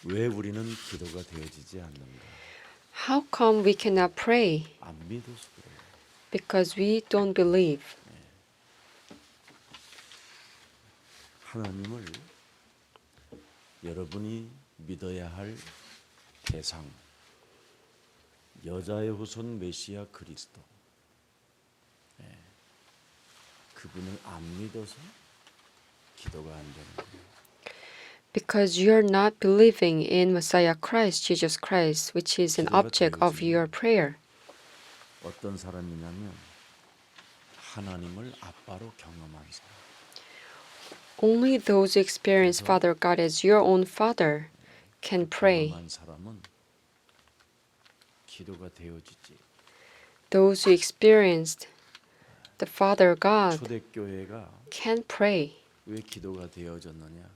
왜 우리는 기도가 되어지지 않는가? How come we cannot pray? 안 믿어서 그래요. Because we don't believe. 하나님을 여러분이 믿어야 할 대상, 여자의 후손 메시아 그리스도, 그분을 안 믿어서 기도가 안 되는 거예요. Because you're not believing in Messiah Christ, Jesus Christ, which is an object of your prayer. 어떤 사람이냐면 하나님을 아빠로 경험한 사람. Only those who experience Father God as your own Father can pray. 경험한 사람은 기도가 되어지지. Those who experienced the Father God 초대교회가 can pray. 왜 기도가 되어졌느냐?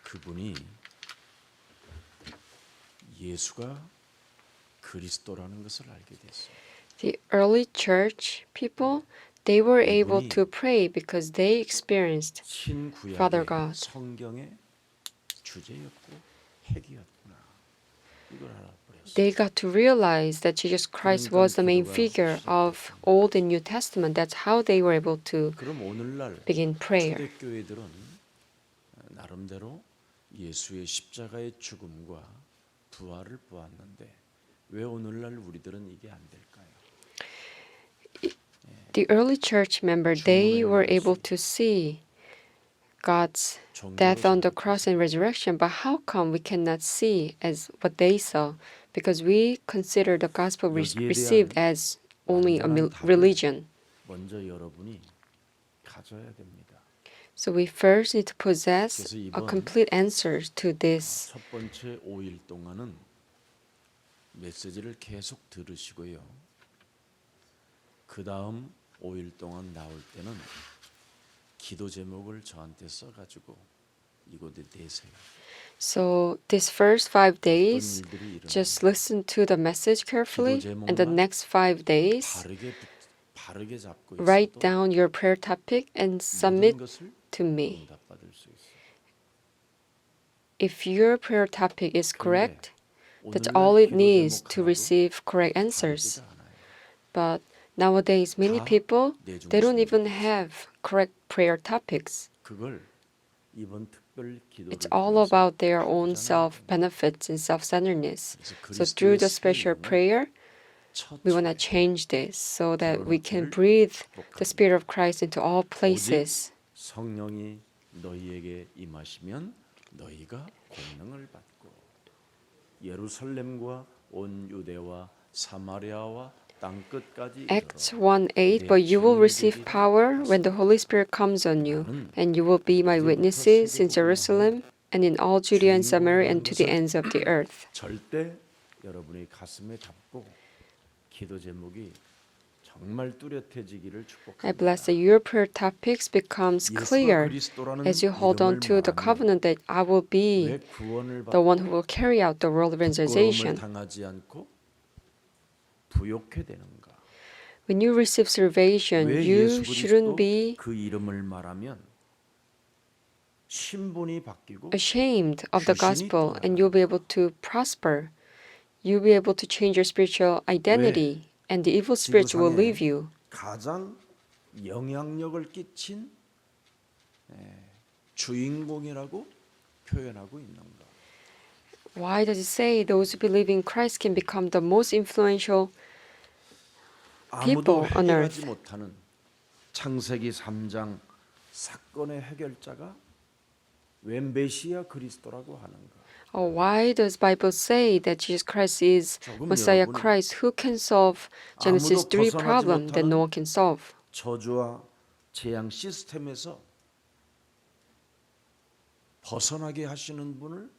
그분이 예수가 그리스도라는 것을 알게 됐어요. The early church people, they were able to pray because they experienced Father 신구약의 God. 성경의 주제였고 핵이었구나. 이걸 알아버렸어요. They got to realize that Jesus Christ was the main figure of Old and New Testament. That's how they were able to 그럼 오늘날 begin prayer. 초대교회들은 나름대로 예수의 십자가의 죽음과 부활을 보았는데 왜 오늘날 우리들은 이게 안 될까요? The early church member, they were able to see God's death on the cross and resurrection, but how come we cannot see as what they saw? Because we consider the gospel received as only a religion. 먼저 여러분이 가져야 됩니다. So we first need to possess a complete answer to this. 첫 번째 5일 동안은 메시지를 계속 들으시고요. 그 다음 5일 동안 나올 때는 기도 제목을 저한테 써가지고 이곳에 내세요. So this first 5 days, just listen to the message carefully, and the next 5 days, 바르게 잡고 write down your prayer topic and submit to me. If your prayer topic is correct, that's all it needs to receive correct answers. But nowadays, many people, they don't even have correct prayer topics. It's all about their own self-benefits and self-centeredness. So through the special prayer, we want to change this so that we can breathe the Spirit of Christ into all places. 성령이 너희에게 임하시면 너희가 권능을 받고 예루살렘과 온 유대와 사마리아와 땅 끝까지 Acts 1:8, but you will receive power when the Holy Spirit comes on you, and you will be my witnesses in Jerusalem and in all Judea and Samaria and to the ends of the earth. 절대 여러분이 가슴에 담고 기도 제목이 정말 뚜렷해지기를 I 축복합니다. bless that your prayer topics becomes clear as you hold on to the covenant that I will be the one who will carry out the world evangelization. 당하지 않고 부욕해 되는가? When you receive salvation, 왜 you 예수 shouldn't 그리스도 be 그 이름을 말하면 신분이 바뀌고 ashamed of the gospel, and you'll be able to prosper. You'll be able to change your spiritual identity, and the evil spirits will leave you. 가장 영향력을 끼친 주인공이라고 표현하고 있는가? Why does it say those who believe in Christ can become the most influential 아무도 people on 해결하지 earth? 못하는 창세기 3장 사건의 해결자가 왜 메시아 그리스도라고 하는가? Why does Bible say that Jesus Christ is Messiah Christ who can solve Genesis 3 problem that no one can solve? 저주와 재앙 시스템에서 벗어나게 하시는 분을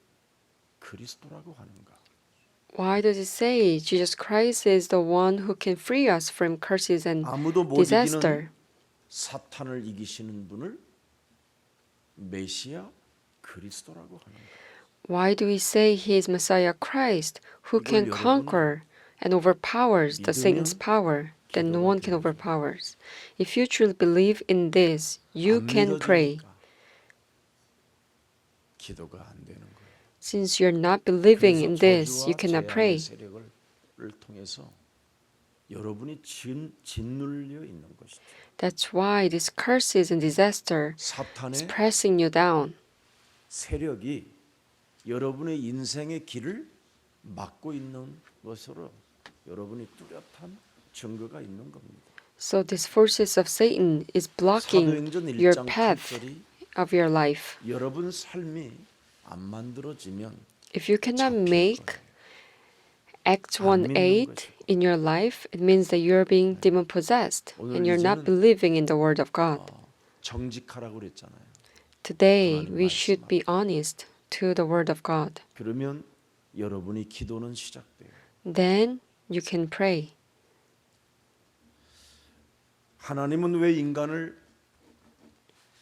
그리스도라고 하는가? Why does it say Jesus Christ is the one who can free us from curses and 아무도 못 disaster? 이기는 사탄을 이기시는 분을 메시아 그리스도라고 하는가? Why do we say he is Messiah Christ who can conquer and overpowers the Satan's power that no one can overpower? If you truly believe in this, you can pray. 기도가 안 되는 거예요. Since you're not believing in 그래서 this, you 저주와 cannot 재앙의 pray. 세력을 통해서 여러분이 짓눌려 있는 것이죠. That's why this curses and disaster is 사탄의 pressing you down. 세력이 여러분의 인생의 길을 막고 있는 것으로 여러분이 뚜렷한 증거가 있는 겁니다. So these forces of Satan is blocking 사도행전 your 1장 path 8절이 of your life. 여러분 삶이 안 만들어지면 If you cannot 잡힐 make 거예요. Acts 안 1:8 믿는 것이고. in your life, it means that you're being demon possessed 오늘 and you're not 이제는 believing in the word of God. 정직하라고 그랬잖아요. Today, 하나님 we should 말씀 be honest to the word of God. 그러면 여러분이 기도는 시작돼요. Then you can pray. 하나님은 왜 인간을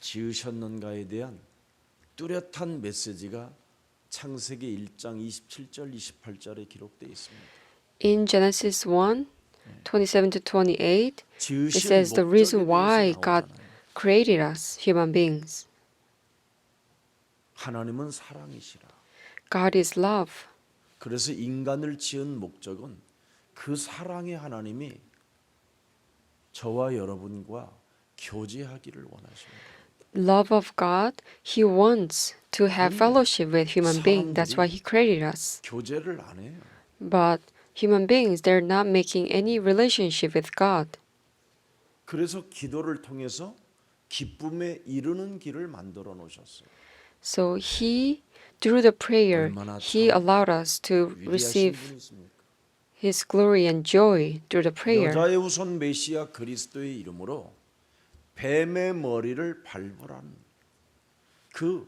지으셨는가에 대한 뚜렷한 메시지가 창세기 1장 27절 28절에 기록되어 있습니다. In Genesis 1, 27 to 28, it 지으신 says the reason 목적에 why 대해서 God 나오잖아요. created us, human beings. 하나님은 사랑이시라. God is love. 그래서 인간을 지은 목적은 그 사랑의 하나님이 저와 여러분과 교제하기를 원하십니다. Love of God, He wants to have fellowship with human beings. That's why He created us. 교제를 안 해요. But human beings, they're not making any relationship with God. 그래서 기도를 통해서 기쁨에 이르는 길을 만들어 놓으셨어요. So He, through the prayer, 얼마나 He 참 allowed us to 위대하신 receive 분이 있습니까? His glory and joy through the prayer. 여자의 후손 메시아 그리스도의 이름으로 뱀의 머리를 밟으라는 그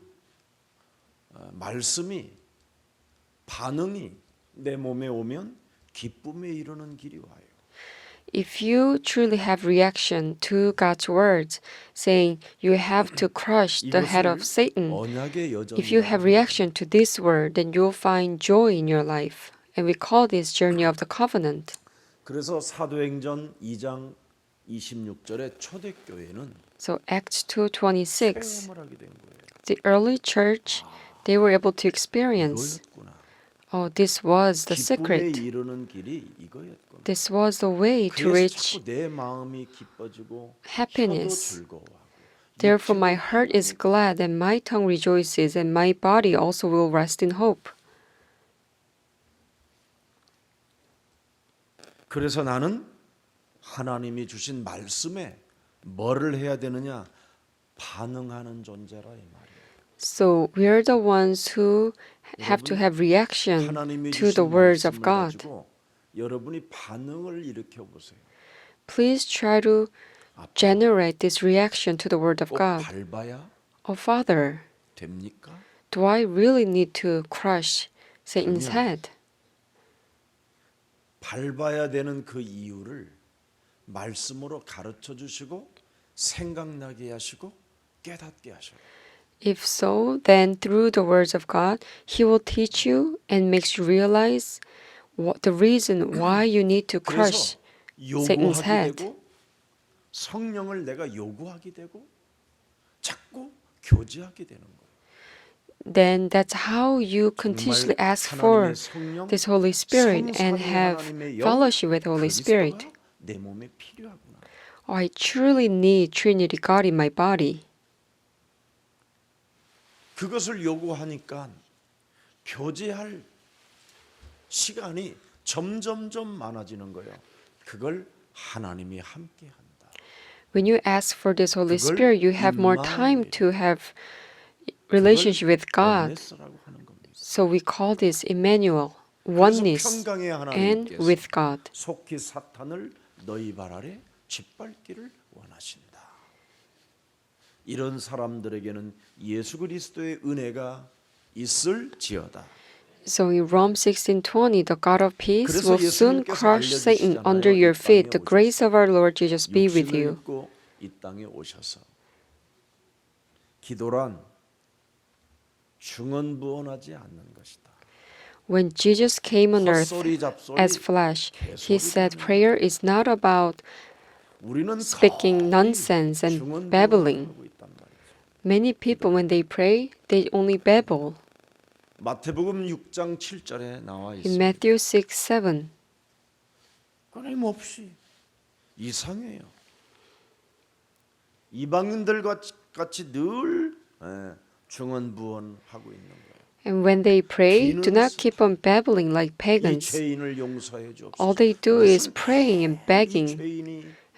말씀이 반응이 내 몸에 오면 기쁨에 이르는 길이 와요. If you truly have reaction to God's words, saying you have to crush the head of Satan, 언약의 if you have 여정이라고 reaction to this word, then you'll find joy in your life. And we call this journey of the covenant. 그래서 사도행전 2장 26절에 초대교회는 So Acts 2:26, 체험을 하게 된 거예요. the early church, they were able to experience, 이거였구나. oh, this was the 기쁨에 secret. 이르는 길이 이거였구나. This was the way to 그래서 reach 자꾸 내 마음이 기뻐지고 happiness. 혀도 즐거워하고 Therefore my 육체도 heart is glad and my tongue rejoices and my body also will rest in hope. 그래서 나는 하나님이 주신 말씀에 뭐를 해야 되느냐 반응하는 존재라 이 말이에요. So we are the ones who have to have reaction 하나님이 to the 주신 words of 말씀을 God. 가지고 여러분이 반응을 일으켜 보세요. Please try to generate this reaction to the word of 꼭 God. 밟아야 Oh Father, 됩니까? do I really need to crush Satan's 그러면 head? 밟아야 되는 그 이유를 말씀으로 가르쳐 주시고 생각나게 하시고 깨닫게 하셔요. If so, then through the words of God, He will teach you and makes you realize what the reason why you need to crush 그래서 Satan's 요구하게 head. 되고 성령을 내가 요구하게 되고 자꾸 교제하게 되는 거예요. Then that's how you continuously 정말 ask for 하나님의 성령, this Holy Spirit and 성삼위 have 하나님의 영, fellowship with Holy Spirit. 그리스도가 내 몸에 필요하구나. Oh, I truly need Trinity God in my body. 그것을 요구하니까 교제할 시간이 점점점 많아지는 거예요. 그걸 하나님이 함께 한다. When you ask for this Holy 그걸 Spirit, you have more time to have relationship with God. oneness라고 하는 겁니다. So we call this Emmanuel, 그래서 oneness 평강의 and 하나님께서 with God. 속히 사탄을 너희 발 아래 짓밟기를 원하신다. 이런 사람들에게는 예수 그리스도의 은혜가 있을지어다. So in Rome 16:20, the God of peace 그래서 will soon 예수님께서 crush Satan 알려주시잖아요. under your 이 feet. 땅에 The grace of our Lord Jesus be with 육신을 you. 입고 이 땅에 오셔서 기도란 중언부언하지 않는 것이다. When Jesus came on earth 헛소리 잡소리 as flesh, He said 개소리를 prayer is not about 우리는 speaking 거의 nonsense and 중언부언을 babbling. 하고 있단 말이죠. Many people, when they pray, they only babble. 마태복음 6장 7절에 나와 In 있습니다. Matthew 6, 7, 끊임없이 이상해요. 이방인들 같이 늘 중언부언하고 있는 거예요. and when they pray, do not keep on babbling like 이 pagans. 죄인을 용서해 주옵소서. All they do is 무슨 praying and 이 begging, 죄인이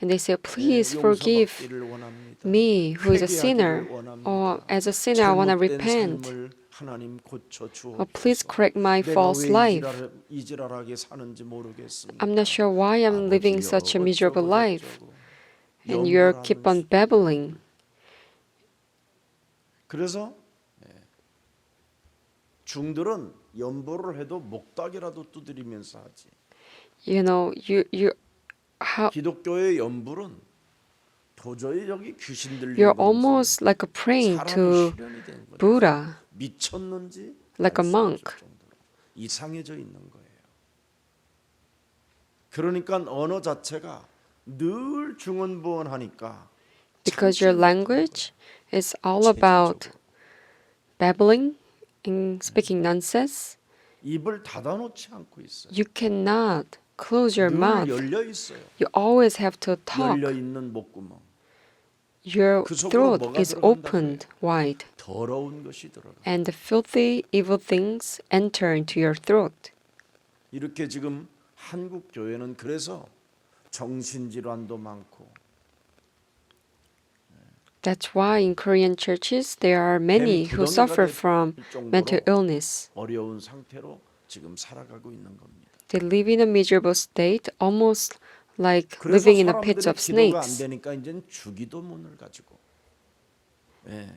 and they say, "Please forgive 용서받기를 원합니다. me, who is a sinner." 회개하기를 원합니다. Or, as a sinner, I want to 잘못된 repent. 삶을 하나님 고쳐 Or, please 주옵소서. correct my 내가 false 왜 life. 이지랄하게 사는지 모르겠습니다. I'm not sure why I'm living 아버지여, such a miserable 어쩌고 life. 저쩌고. And you keep on 염불하는 babbling. 그래서 중들은 연보를 해도 목닥이라도 두드리면서 하지. You know, how 기독교의 연불은 도저히 여기 귀신 들리는 you're almost like a praying 사람이 to 실현이 된 거예요. Buddha, 미쳤는지 like a 알수 monk. 없을 정도로 이상해져 있는 거예요. 그러니까 언어 자체가 늘 중언부언하니까 Because your language is all about babbling and speaking nonsense. 입을 닫아놓지 않고 있어요. You cannot close your 늘 mouth. 열려 있어요. You always have to talk. 열려 있는 목구멍. Your 그 속으로 throat 뭐가 is 들어간다고요? opened wide, 더러운 것이 들어가. and the filthy, evil things enter into your throat. 이렇게 지금 한국 교회는 그래서 정신질환도 많고 That's why in Korean churches there are many who suffer from mental illness. 어려운 상태로 지금 살아가고 있는 겁니다. They live in a miserable state, almost like 그래서 living in a pit 사람들이 of 기도가 안 snakes. 되니까 이제 주기도문을 가지고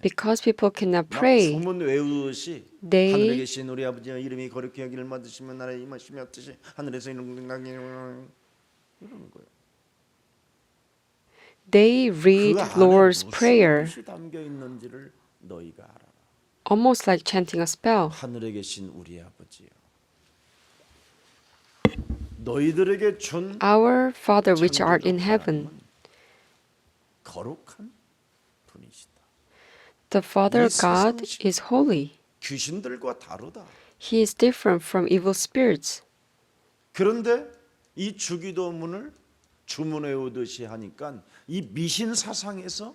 Because people cannot 막 pray, 주문 외우듯이 they- 하늘에 계신 우리 아버지여 이름이 거룩히 여기를 받으시면 나라에 임하시며 뜻이 하늘에서 이루는 이러는 거예요. they read 그 안에 Lord's 무슨 Prayer, 뜻이 담겨 있는지를 너희가 알아라. almost like chanting a spell. 하늘에 계신 우리 아버지여 너희들에게 준 Our Father which art 창조주 in heaven, 하나님은 거룩한 분이시다. the Father 이 God 세상 is holy. 귀신들과 다르다. He is different from evil spirits. 그런데 이 주기도문을 주문 외우듯이 하니까 이 미신 사상에서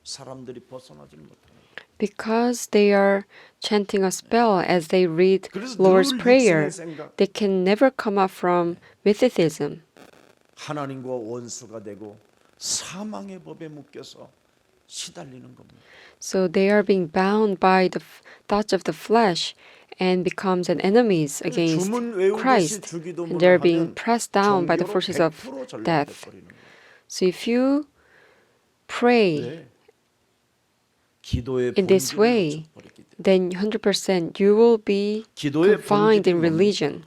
사람들이 벗어나지 못하는 거예요. Because they are chanting a spell as they read 그래서 Lord's 늘 Prayer, 육신의 생각, they can never come out from mythicism. 하나님과 원수가 되고 사망의 법에 묶여서 시달리는 겁니다. So they are being bound by the thoughts of the flesh and becomes an enemies against 주문 외우듯이 Christ. 주기도문을 And they're being 하면 pressed down by the 종교로 forces of 100% death. 전락돼버리는 거예요. So if you pray 네. 기도의 in this 본질을 way, 놓쳐버리기 때문에 then 100% you will be 기도의 confined 본질이 in 뭡니까? religion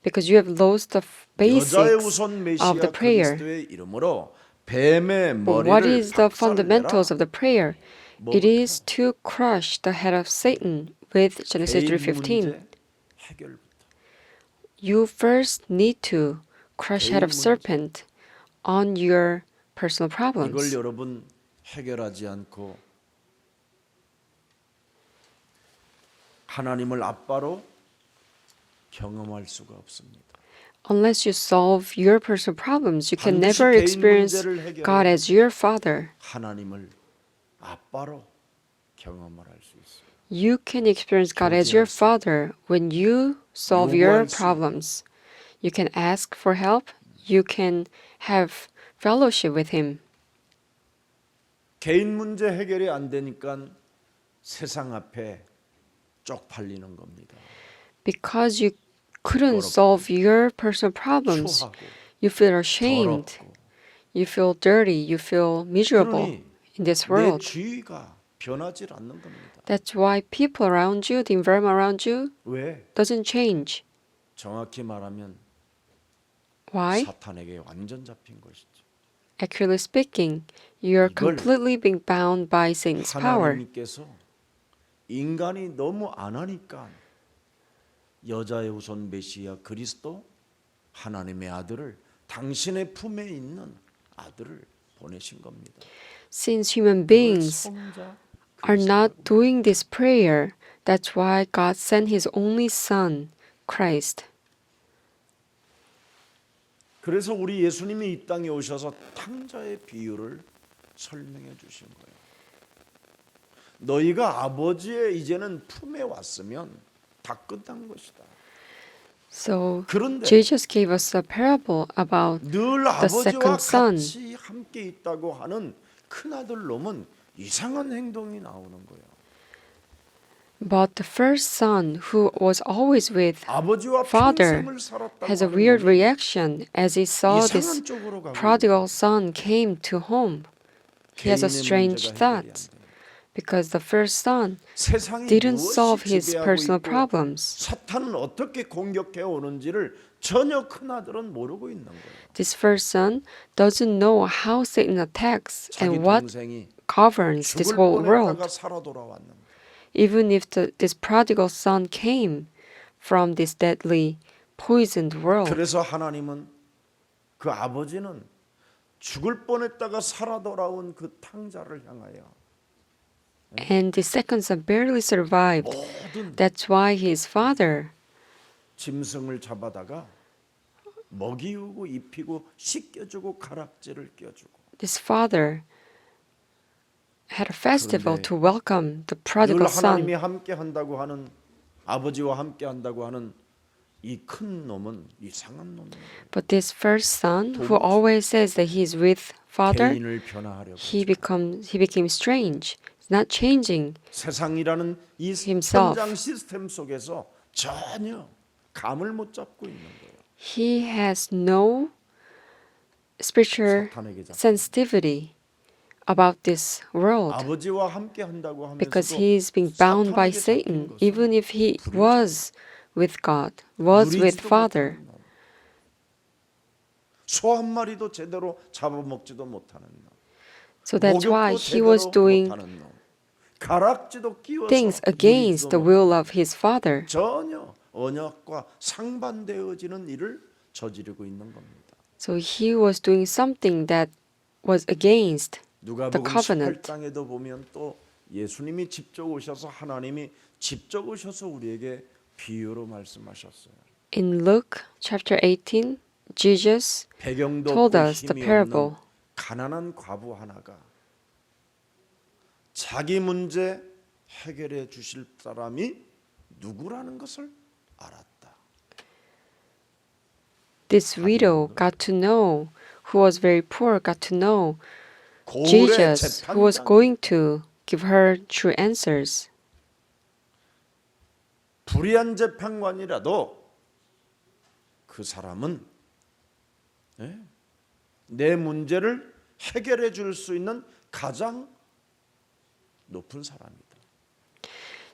because you have lost the 여자의 basics 우선 of 메시아 the prayer. 그리스도의 이름으로 뱀의 But what 머리를 is the 박살내라. fundamentals of the prayer? It 뭐부터? is to crush the head of Satan with Genesis 개인 3:15. 문제 해결부터. You first need to crush head of 개인 문제. serpent on your personal 이걸 problems. 여러분 해결하지 않고 하나님을 아빠로 경험할 수가 없습니다. Unless you solve your personal problems, you can 반드시 never 개인 experience 문제를 해결해야 God as your Father. 하나님을 아빠로 경험을 할 수 있어요. You can experience God as your Father when you solve your 요구할 수 problems. You can ask for help. You can have fellowship with Him. 개인 문제 해결이 안 되니까 세상 앞에 쪽팔리는 겁니다. Because you couldn't 더럽고, solve your personal problems, 추하고 you feel ashamed. 더럽고 You feel dirty. You feel miserable 그러니 in this 내 world. 주위가 변하지 않는 겁니다. That's why people around you, the environment around you, 왜? doesn't change. 정확히 말하면 Why? 사탄에게 완전 잡힌 것이죠. Accurately speaking, you're 이걸 completely being bound by Satan's power. 하나님께서 인간이 너무 안 하니까 여자의 우선 메시아 그리스도 하나님의 아들을 당신의 품에 있는 아들을 보내신 겁니다. Since human 그걸 beings 성자 are not doing this prayer. That's why God sent His only Son, Christ. 그래서 우리 예수님이 이 땅에 오셔서 탕자의 비유를 설명해 주신 거예요. 너희가 아버지의 이제는 품에 왔으면 다 끝난 것이다. So 그런데 Jesus gave us a parable about 늘 the 아버지와 second son. 같이 함께 있다고 하는 큰아들 놈은 이상한 행동이 나오는 거예요. But the first son, who was always with 아버지와 Father, 평생을 살았다고 has a 하는 weird 놈이 reaction as he saw this 이상한 쪽으로 가고 prodigal son came to home. He has a 개인의 strange 문제가 해결이 안 thought 돼요. because the first son 세상이 didn't 무엇이 solve his 지배하고 personal 있고 problems. 사탄은 어떻게 공격해 오는지를 전혀 큰아들은 모르고 있는 거예요. This first son doesn't know how Satan attacks 자기 and what 동생이 governs this 죽을 whole world. 뻔했다가 살아 돌아왔는데 Even if this prodigal son came from this deadly, poisoned world. 그래서 하나님은 그 아버지는 죽을 뻔했다가 살아 돌아온 그 탕자를 향하여 And the second son barely survived. 모든 That's why his father 짐승을 잡아다가 먹이우고 입히고 씻겨주고 가락지를 껴주고 this father had a festival 그런데 to welcome the 늘 prodigal 하나님이 son. 함께 한다고 하는 아버지와 함께 한다고 하는 이 큰 놈은 이상한 놈이에요. But this first son, who always says that he is with father, 개인을 변화하려고 he became strange. He's not changing. 세상이라는 이 himself. 현장 시스템 속에서 전혀 감을 못 잡고 있는 거예요. He has no spiritual 사탄에게 잡혀. sensitivity about this world 아버지와 함께 한다고 하면서도 because he is being bound by 사탄에게 잡힌 Satan, 것은 even if he was with God, was with 누리지도 Father. 못하는 놈. 소 한 마리도 제대로 잡아먹지도 못하는 놈. So that's why 목욕도 he was 제대로 doing 못하는 놈. 가락지도 끼워서 things against the 누리지도 will of his father. 전혀 언약과 상반되어지는 일을 저지르고 있는 겁니다. So he was doing something that was against 누가복음 covenant. 18장에도 보면 또 예수님이 직접 오셔서 하나님이 직접 오셔서 우리에게 비유로 말씀하셨어요. In Luke chapter 18, Jesus 배경도 told 없고 us the 힘이 parable. 없는 가난한 과부 하나가 자기 문제 해결해 주실 사람이 누구라는 것을 알았다. This widow got to know, who was very poor, got to know 고울의 Jesus, who was 재판장 going to give her true answers. 불의한 재판관이라도 그 사람은 내 문제를 해결해 줄 수 있는 가장 높은 사람이다.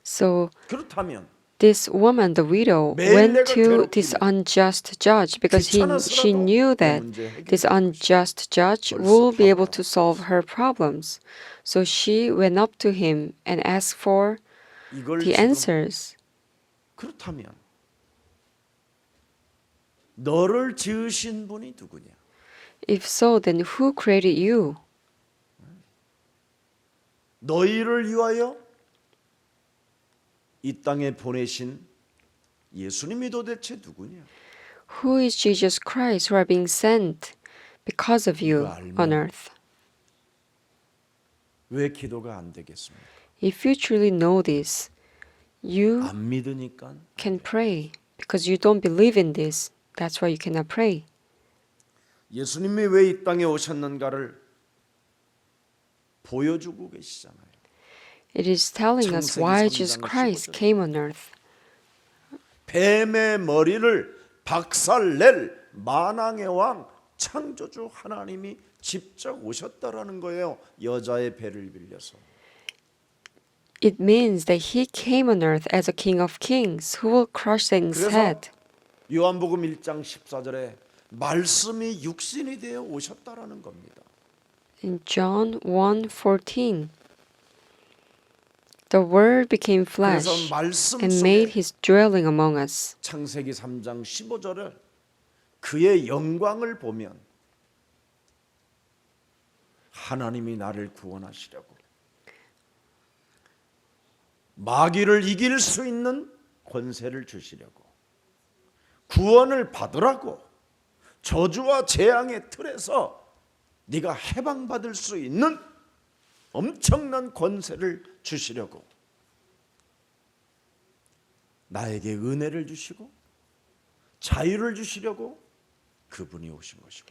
So 그렇다면 this woman, the widow, 매일 went 내가 to this 괴롭히면 unjust judge because she 귀찮아서라도 knew 내 that 문제 해결해 this 줄 unjust judge 벌써 will be able 답을 to 알았어. solve her problems. So she went up to him and asked for 이걸 the 지금 answers. 그렇다면 너를 지으신 분이 누구냐? If so, then who created you? 너희를 위하여 이 땅에 보내신 예수님이 도대체 누구냐? Who is Jesus Christ who are being sent because of you 이거 알면 on earth? 왜 기도가 안 되겠습니까? If you truly know this, you 안 믿으니까 can pray because you don't believe in this. That's why you cannot pray. 예수님이 왜 이 땅에 오셨는가를 보여주고 계시잖아요. It is telling us 창세기 why 3장 Jesus Christ 15절. came on earth. 뱀의 머리를 박살낼 만왕의 왕 창조주 하나님이 직접 오셨다라는 거예요. 여자의 배를 빌려서. It means that he came on earth as a king of kings who will crush Satan's 그래서 head. 요한복음 1장 14절에 말씀이 육신이 되어 오셨다라는 겁니다. In John 1:14, the Word became 그래서 flesh 말씀 and made 속에 his dwelling among us. 창세기 3장 15절에 그의 영광을 보면 하나님이 나를 구원하시려고 마귀를 이길 수 있는 권세를 주시려고, 구원을 받으라고, 저주와 재앙의 틀에서 네가 해방받을 수 있는 엄청난 권세를 주시려고 나에게 은혜를 주시고 자유를 주시려고 그분이 오신 것이고.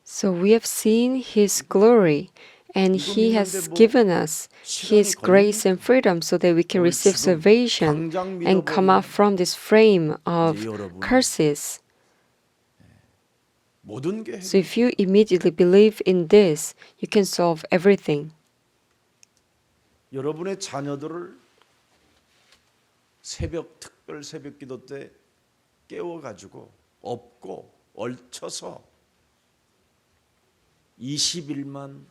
So we have seen His glory, and He has given us His grace and freedom so that we can receive salvation and come out from this frame of curses. 모든 게 So if you immediately believe in this, you can solve everything. 여러분의 자녀들을 특별 새벽 기도 때 깨워가지고 업고 얼쳐서 20일만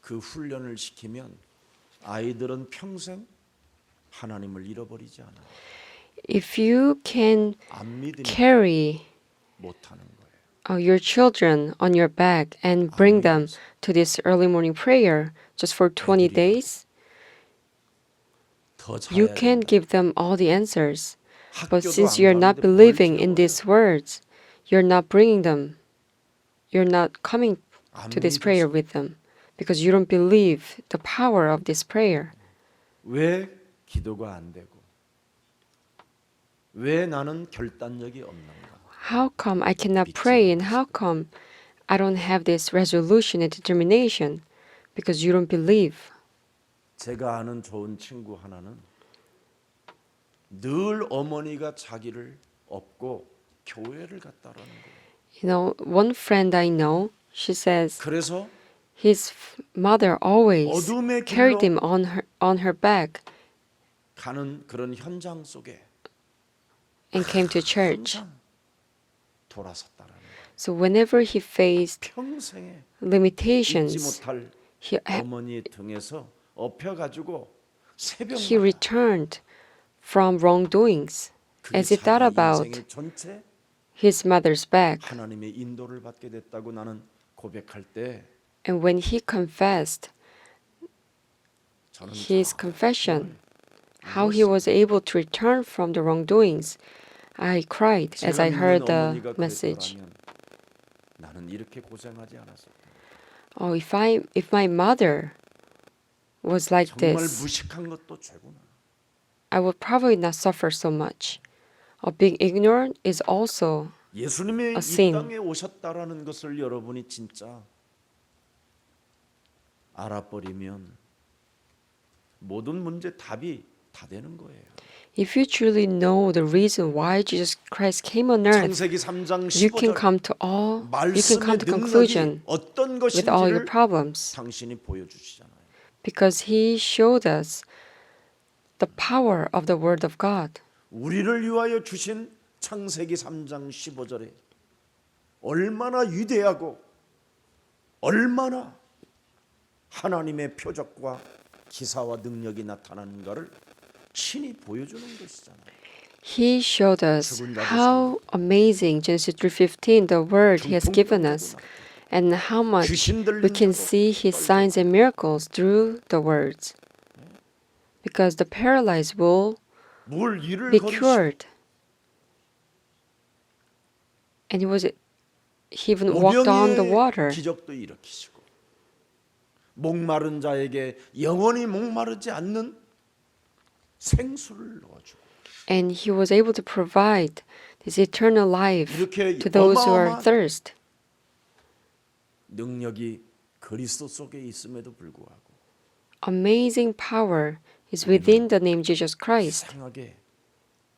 그 훈련을 시키면 아이들은 평생 하나님을 잃어버리지 않아요. If you can 안 믿으면 carry 못하는 거예요. your children on your back and bring them to this early morning prayer just for 20 days, 더 you 잘해야 can 된다. give them all the answers. But 학교도 since 안 you're not 가는데 뭘 believing in 채워요? these words, you're not bringing them, you're not coming 안 to this prayer 믿어서. with them because you don't believe the power of this prayer. 왜 기도가 안 되고 왜 나는 결단력이 없는가? How come I cannot pray and how come I don't have this resolution and determination? Because you don't believe. 제가 아는 좋은 친구 하나는 늘 어머니가 자기를 업고 교회를 갔다라는 거예요. You know, one friend I know, she says 그래서 his mother always 어둠의 carried 길로 him on her back 가는 그런 현장 속에 and came to church. 항상 돌아섰다라는 거예요. So whenever he faced 평생에 잊지 limitations, 못할 he 어머니의 등에서 업혀가지고 새벽 he returned from wrongdoings as he thought about 인생의 전체 his mother's back. 하나님의 인도를 받게 됐다고 나는 고백할 때 And when he confessed 저는 his confession, how he was able to return from the wrongdoings, I cried as I heard the message. 나는 이렇게 고생하지 않았을 텐데. Oh, if my mother was like 정말 this, 무식한 것도 죄구나. I would probably not suffer so much. Being ignorant is also 예수님이 a 이 sin. 땅에 오셨다라는 것을 여러분이 진짜 알아버리면 모든 문제 답이 다 되는 거예요. If you truly know the reason why Jesus Christ came on earth, 창세기 3장 you can 15절 come to you can 말씀의 come to 능력이 conclusion 어떤 with all your 것인지를 problems 당신이 보여주시잖아요. because He showed us the power of the Word of God. 우리를 위하여 주신 창세기 3장 15절에 얼마나 위대하고 얼마나 하나님의 표적과 기사와 능력이 나타나는가를 친히 보여주는 것이잖아요. He showed us how amazing Genesis 3:15 the Word He has given us, and how much we can see His signs and miracles through the words. Because the paralyzed will 물 위를 be 걸으시고 cured. And he even walked on the water. 기적도 일으키시고 목마른 자에게 영원히 목마르지 않는 생수를 넣어주고 And he was able to provide this eternal life 이렇게 to those who are 어마어마한 thirst. 능력이 그리스도 속에 있음에도 불구하고 Amazing power is within the name Jesus Christ. 이상하게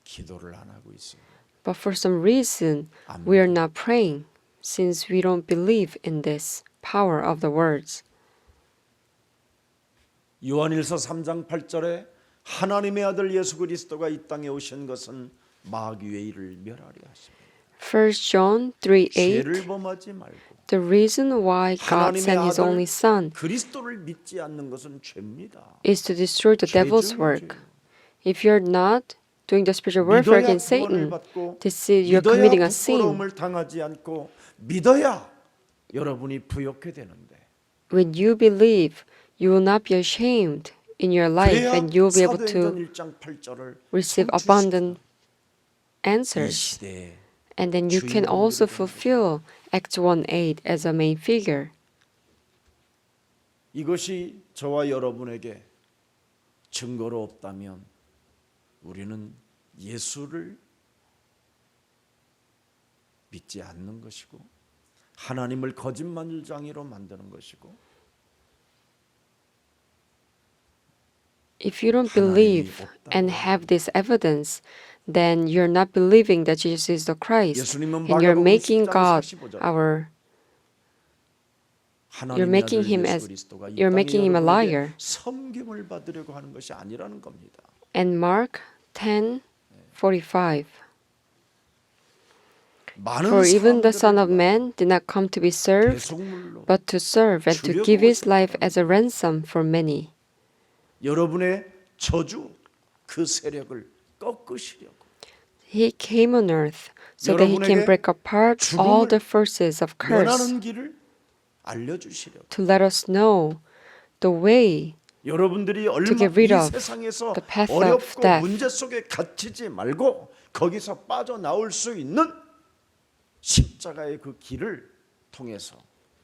기도를 안 하고 있습니다. But for some reason, we are not praying since we don't believe in this power of the words. 요한일서 3장 8절에 하나님의 아들 예수 그리스도가 이 땅에 오신 것은 마귀의 일을 멸하려 하십니다. 1 John 3:8 죄를 범하지 말고 The reason why God 하나님의 sent His 아들 only Son 그리스도를 믿지 않는 것은 죄입니다. is to destroy the devil's 죄죠, work. 죄. If you're not doing the spiritual warfare 믿어야 against 구원을 Satan, 받고 this is you're committing 믿어야 a sin. 부끄러움을 당하지 않고 믿어야 여러분이 부욕해 되는데 When you believe, you will not be ashamed in your life, 그래야 and you'll be able to 사도행전 1장 8절을 receive abundant answers. 시대에 And then you can also fulfill Acts 1:8 as a main figure. 이것이 저와 여러분에게 증거로 없다면 우리는 예수를 믿지 않는 것이고 하나님을 거짓말장이로 만드는 것이고 If you don't believe and have this evidence, then you're not believing that Jesus is the Christ, 예수님은 and you're 마가복음 making 10장 God 45절 our 하나님의 making 아들 him 예수 as- 그리스도가 이 you're 땅에 making him a 여러분에게 liar. 섬김을 받으려고 하는 것이 아니라는 겁니다. and Mark 10:45. 많은 For even the Son of 사람들을 Man did not come to be served, 대속물로 but to serve and to give his life as a ransom for many. 여러분의 저주 그 세력을 꺾으시려고 He came on earth so that he can 여러분에게 break apart all the forces of curse, 면하는 길을 알려주시려고 to let us know the way 여러분들이 얼마 get rid 이 of 세상에서 the path of 어렵고 death. 문제 속에 갇히지 말고 거기서 빠져나올 수 있는 십자가의 그 길을 통해서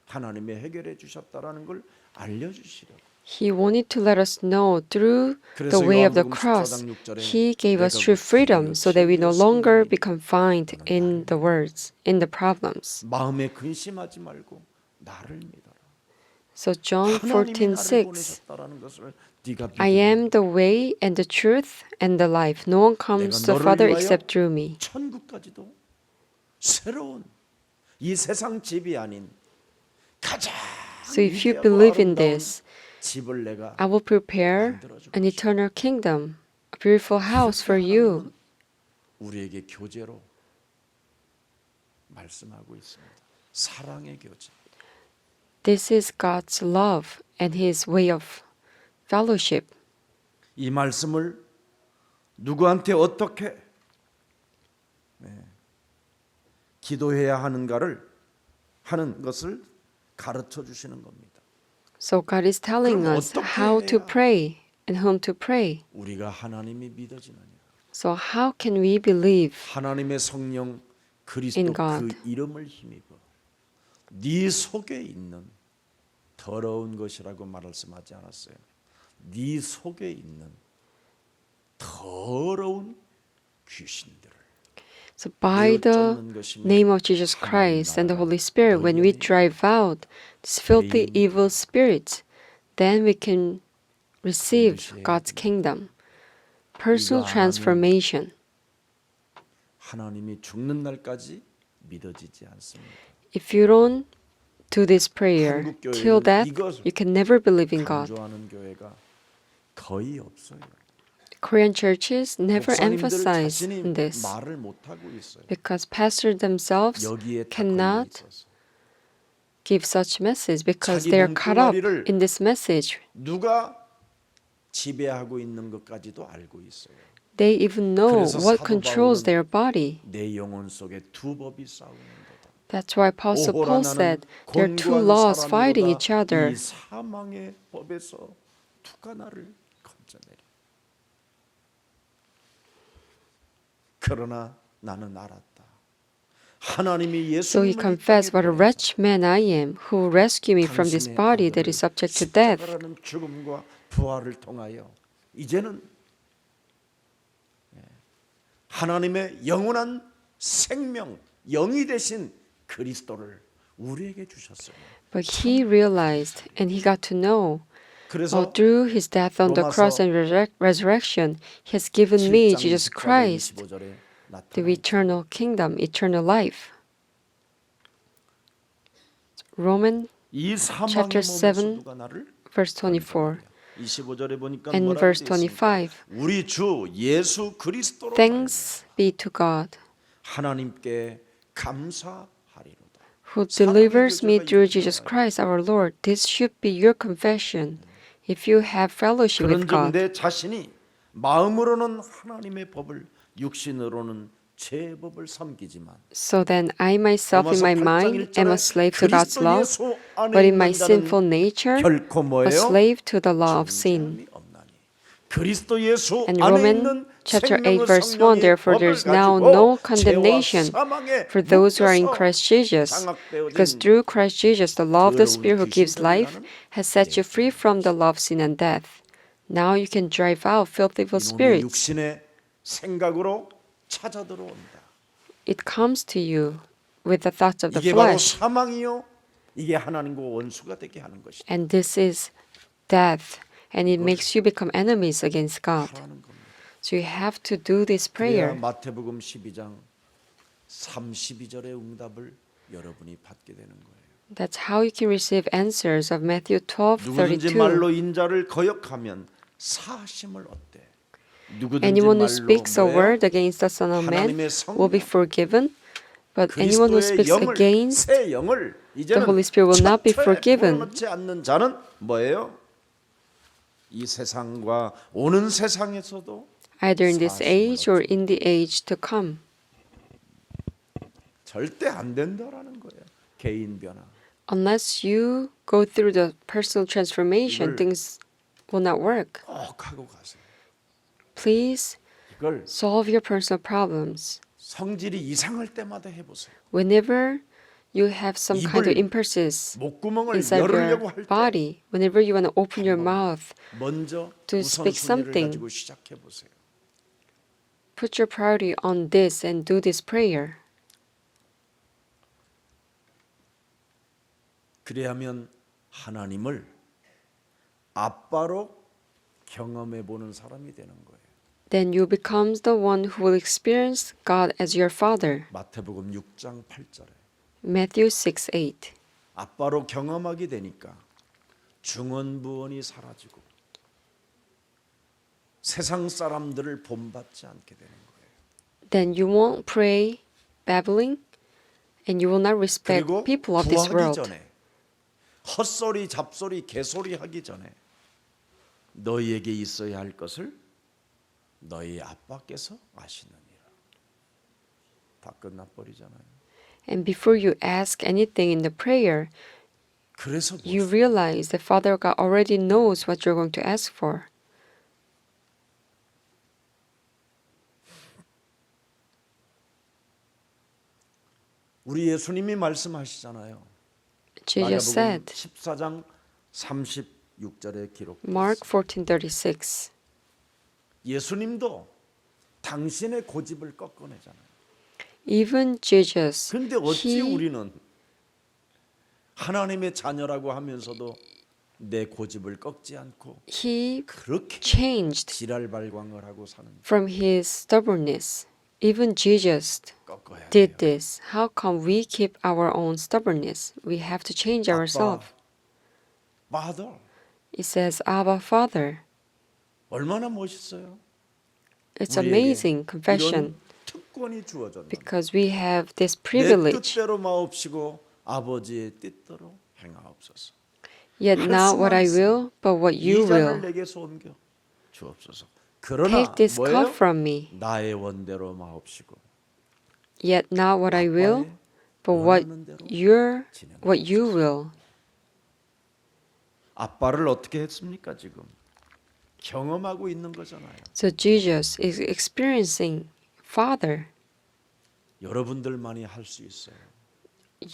하나님이 해결해 주셨다라는 걸 알려주시려고. He wanted to let us know through the 그래서 way of the 요한복음 cross, 14장 6절에 He gave us 내가 true 그 freedom so that we no longer be 진리의 confined in the words, in the problems. 마음에 근심하지 말고 나를 믿어라. So John 하나님이 나를 14:6. 보내셨다라는 것을 네가 I 믿으면 am the way and the truth and the life. No one comes to the Father except through me. 천국까지도 새로운 이 세상 집이 아닌 가장 So if you 위대하고 believe in 아름다운 this, 집을 내가 I will prepare an eternal kingdom, a beautiful house for you. 우리에게 교제로 말씀하고 있습니다. 사랑의 교제. This is God's love and His way of fellowship. 이 말씀을 누구한테 어떻게 기도해야 하는가를 하는 것을 가르쳐 주시는 겁니다. So God is telling 그럼 us 어떻게 how to 해야 pray and whom to pray. 우리가 하나님이 믿어지느냐? So how can we believe? 하나님의 성령 그리스도 In God. 그 이름을 힘입어 네 속에 있는 더러운 것이라고 말씀하지 않았어요. 네 속에 있는 더러운 귀신들을 So by the name of Jesus Christ and the Holy Spirit, when we drive out these filthy evil spirits, then we can receive God's kingdom. Personal transformation. 하나님이 죽는 날까지 믿어지지 않습니다. If you don't do this prayer till death, you can never believe in God. 강조하는 교회가 거의 없어요. Korean churches never 목사님들 emphasize 자신이 on this 말을 못 하고 있어요. because pastors themselves 여기에 다 걸려 cannot 있어서. give such message because 자기 they are caught up 몸뚱아리를 in this message. 누가 지배하고 있는 것까지도 알고 있어요. They even know 그래서 what 사도 controls 바울은 their body. 내 영혼 속에 두 법이 싸우는 거다. That's why Apostle 오호라 Paul 나는 said there are two 곤고한 laws fighting 사람이로다. each other. 이 사망의 법에서 누가 나를 건져내리. 그러나 나는 알았다. 하나님이 So he 예수님을 confessed, "What a wretched man I am, who rescued me from this body that is subject to death." 십자가라는 죽음과 부활을 통하여 이제는 하나님의 영원한 생명, 영이 되신 그리스도를 우리에게 주셨어요. But he realized and he got to know 그래서 through his death on the cross and resurrection, he has given me, Jesus Christ, 25절에 the 나타나 eternal kingdom, eternal life. Romans 이 사망의 chapter 몸에서 7, 누가 나를 verse 24. 25절에 보니까 And 뭐라고 verse 되어 있습니까? 25. 우리 주 예수 그리스도로 Thanks be to God, 하나님께 감사하리로다. who delivers me through Jesus Christ our Lord. This should be your confession if you have fellowship with 그런즉 God. 내 자신이 마음으로는 하나님의 법을 육신으로는 제 법을 섬기지만 So then I myself in 로마서 my 8장 mind am a 1절에 slave to God's 그리스도 law, 예수 안에 but in my 있는 자는 sinful nature 결코 a 뭐예요? slave to the law of sin. 존재함이 없나니. 그리스도 예수 And 안에 Romans 있는 chapter 8 생명의 verse 1, 성령의 therefore 법을 there's now 가지고 no 죄와 condemnation 사망에 for those who are in 묶여서 Christ Jesus. Because 장악되어진 through Christ Jesus, the law of the 더러운 Spirit who gives life 귀신들이라는 has set you free from the law of sin and death. Now you can drive out filthy evil 이놈의 spirits. 육신의 생각으로 찾아 들어온다. It comes to you with the thoughts of the 이게 바로 flesh. 사망이요. 이게 하나님과 원수가 되게 하는 것이다. And this is death. And it makes you become enemies against God. 하라는 겁니다. So you have to do this 그래야 prayer. 마태복음 12장 32절의 응답을 여러분이 받게 되는 거예요. That's how you can receive answers of Matthew 누구든지 12:32. 말로 인자를 거역하면 사심을 얻대. 누구든지 Anyone who 말로 speaks a 뭐예요? word against the Son of Man 하나님의 will be 성령, forgiven, but anyone who 그리스도의 speaks 영을, against 새 영을 이제는 Holy Spirit will not be 처처에 forgiven. 불어넣지 않는 자는 뭐예요? 이 세상과 오는 세상에서도 either in this 사심을 age or 얻지 in the age to come. 절대 안 된다라는 거예요. 개인 변화. Unless you go through the personal transformation, 이걸- things will not work. 꼭 하고 가세요. Please 이걸 solve your personal problems. 성질이 이상할 때마다 해보세요. Whenever you have some kind of 입을, impulses 목구멍을 inside 열으려고 your 할 때 body, whenever you want to open your mouth, 먼저 to speak 우선순위를 something. 가지고 시작해 보세요. put your priority on this and do this prayer. 그래야면 하나님을 아빠로 경험해 보는 사람이 되는 거예요. Then you become the one who will experience God as your Father. 마태복음 6장 8절에 Matthew 6:8. 아빠로 경험하게 되니까 중언부언이 사라지고 세상 사람들을 본받지 않게 되는 거예요. Then you won't pray babbling, and you will not respect 그리고 people of this 구하기 world. 전에 헛소리 잡소리 개소리 하기 전에 너희에게 있어야 할 것을 너희 아빠께서 아시느니라. 다 끝나버리잖아요. And before you ask anything in the prayer, 그래서 you realize that Father God already knows what you're going to ask for. 우리 예수님이 말씀하시잖아요. Jesus 마가복음 said, 14장 36절에 기록. Mark 14:36. 예수님도 당신의 고집을 꺾어내잖아요. Even Jesus, 근데 어찌 he 우리는 하나님의 자녀라고 하면서도 내 고집을 꺾지 않고 그렇게 changed 지랄발광을 하고 사는 from his stubbornness. Even Jesus 꺾어야 did 돼요. this. How come we keep our own stubbornness? We have to change ourselves. Father, It says, Abba, Father. 얼마나 멋있어요. It's 우리에게 amazing confession 이런 특권이 주어졌다. because we have this 내 privilege. 뜻대로 마옵시고 아버지의 뜻대로 행하옵소서. Yet not what I 말씀. will, but what you 이 잔을 will. 내게서 옮겨 주옵소서. 그러나 Take this cup 뭐예요? from me. 나의 원대로 마옵시고 Yet not what I will, 아빠의 but what 원하는 대로 what you will. 아빠를 어떻게 했습니까 지금? 경험하고 있는 거잖아요. So Jesus is experiencing Father. 여러분들만이 할 수 있어요.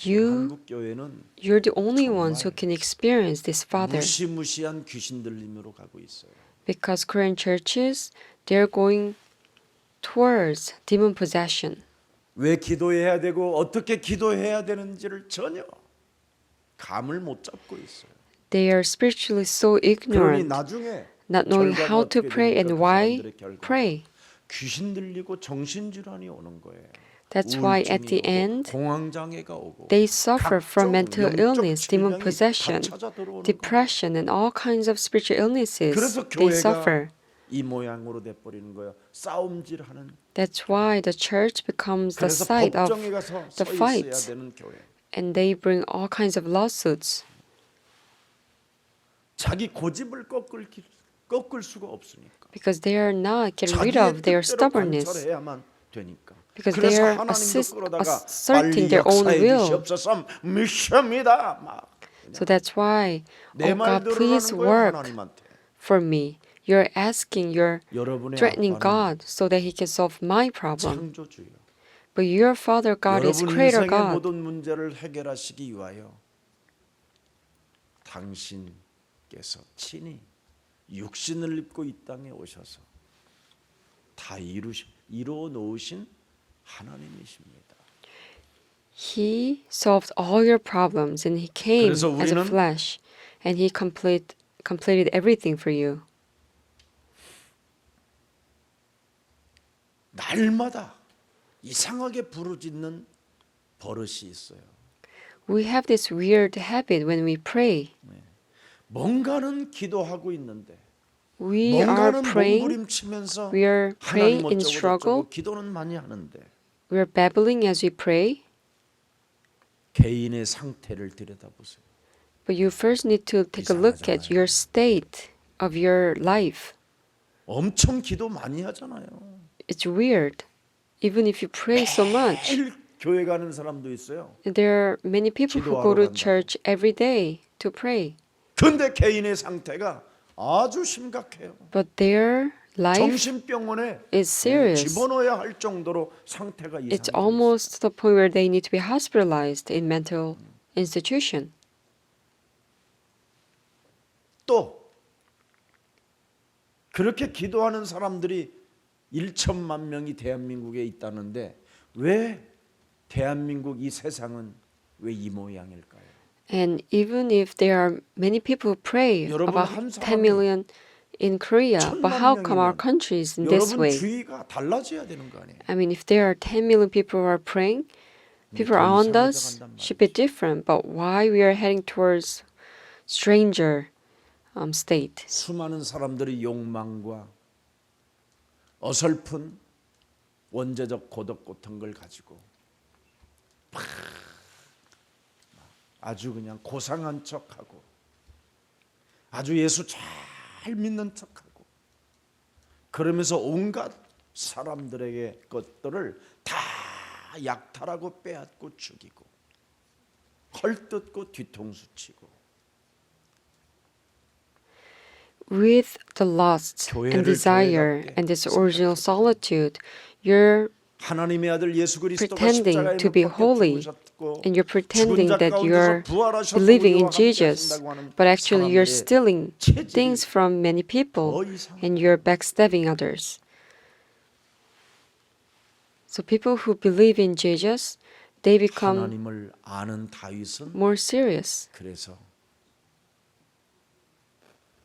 You, 한국 교회는 you're the only ones who 정말 can experience this Father. 무시무시한 귀신 들림으로 가고 있어요. Because Korean churches, they're going towards demon possession. 왜 기도해야 되고 어떻게 기도해야 되는지를 전혀 감을 못 잡고 있어요. They are spiritually so 그러니 ignorant, 나중에 not knowing 결과가 how to 어떻게 pray 됩니까? and 그 why 사람들의 결과. pray. 귀신 들리고 정신질환이 오는 거예요. That's why at the 우울증이 오고 end, 공황장애가 오고 they suffer from 각종 mental 영적 illness, demon 질병이 possession, 다 찾아 들어오는 거예요. depression, and all kinds of spiritual illnesses. 그래서 They 교회가 suffer. 이 모양으로 돼 버리는 거예요. 싸움질하는. That's why the church becomes the 그래서 site of 법정에 가서 the 서 있어야 fights, 되는 교회. and they bring all kinds of lawsuits 자기 고집을 꺾을 수가 없으니까. because they are not getting rid 자기의 of their 뜻대로 stubbornness. 관철해야만 되니까. Because 그래서 they are 하나님도 끌어다가 asserting 빨리 their own 역사해 will. 주시옵소서. 미션입니다. 막 So that's why, 내 oh 말 God, please 들으라는 거예요 work 하나님한테. for me. You're asking, you're 여러분의 threatening 아빠는 God so that He can solve my problem. 창조주요. But your Father God is 여러분 Creator 인생의 God. 모든 문제를 해결하시기 위하여 당신께서 친히 육신을 입고 이 땅에 오셔서 다 이루어 놓으신 하나님이십니다. He solved all your problems and He came 그래서 as a 우리는 flesh and He completed everything for you. 날마다 이상하게 부르짖는 버릇이 있어요. We have this weird habit when we pray. 뭔가는 기도하고 있는데 We are 뭔가는 praying, 몸부림치면서 we are praying 하나님 in 어쩌고 struggle, 저쩌고 기도는 많이 하는데 we are babbling as we pray. 개인의 상태를 들여다보세요. But you first need to take a look at your state of your life. 엄청 기도 많이 하잖아요. It's weird. Even if you pray so much, 매일 교회 가는 사람도 있어요. there are many people who go to church every day to pray. 근데 개인의 상태가 아주 심각해요. But their life 정신병원에 is serious. 집어넣어야 할 정도로 상태가 It's 이상해요. almost to the point where they need to be hospitalized in mental institution. 또 그렇게 기도하는 사람들이 1천만 명이 대한민국에 있다는데 왜 대한민국 이 세상은 왜 이 모양일까요? And even if there are many people who pray, 여러분, about 한 10 사람이 million in Korea, but how come our 명이면 country is in this 여러분 way? 주의가 달라져야 되는 거 아니에요? I mean, if there are 10 million people who are praying, people 더 around 이상해져 us 간단 should be different. But why we are heading towards stranger state? 수많은 사람들이 욕망과 어설픈 원죄적 고독 같은 걸 가지고 아주 그냥 고상한 척하고 아주 예수 잘 믿는 척하고 그러면서 온갖 사람들에게 것들을 다 약탈하고 빼앗고 죽이고 헐뜯고 뒤통수 치고 With the lust and 교회를 desire 교회답게 and this original solitude, you're 하나님의 아들 예수 그리스도가 pretending 십자가에 to be 못 박혀 holy, 죽으셨고 and you're pretending 죽은 자 that you're 가운데서 부활하셔서 believing 우리와 in 함께 Jesus, 하신다고 하는 but actually you're 사람들의 stealing 체질이 things from many people 더 이상 and you're backstabbing others. So people who believe in Jesus, they become 하나님을 아는 다윗은 more serious. 그래서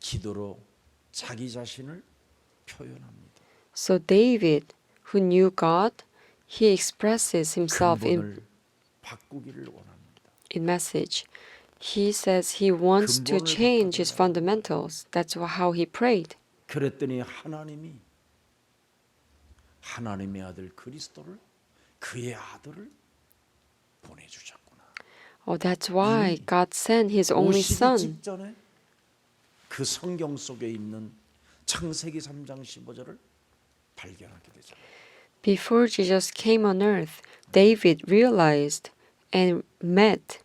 기도로 자기 자신을 표현합니다. So David, who knew God, he expresses himself 근본을 바꾸기를 원합니다. in message. He says he wants to 근본을 change his 바꿔달라고. fundamentals. That's how he prayed. 그랬더니 하나님이 하나님의 아들 그리스도를 그의 아들을 보내주셨구나. Oh, that's why God sent his only 오시기 son. 직전에 그 성경 속에 있는 창세기 3장 15절을 발견하게 되죠. Before Jesus came on earth, David realized and met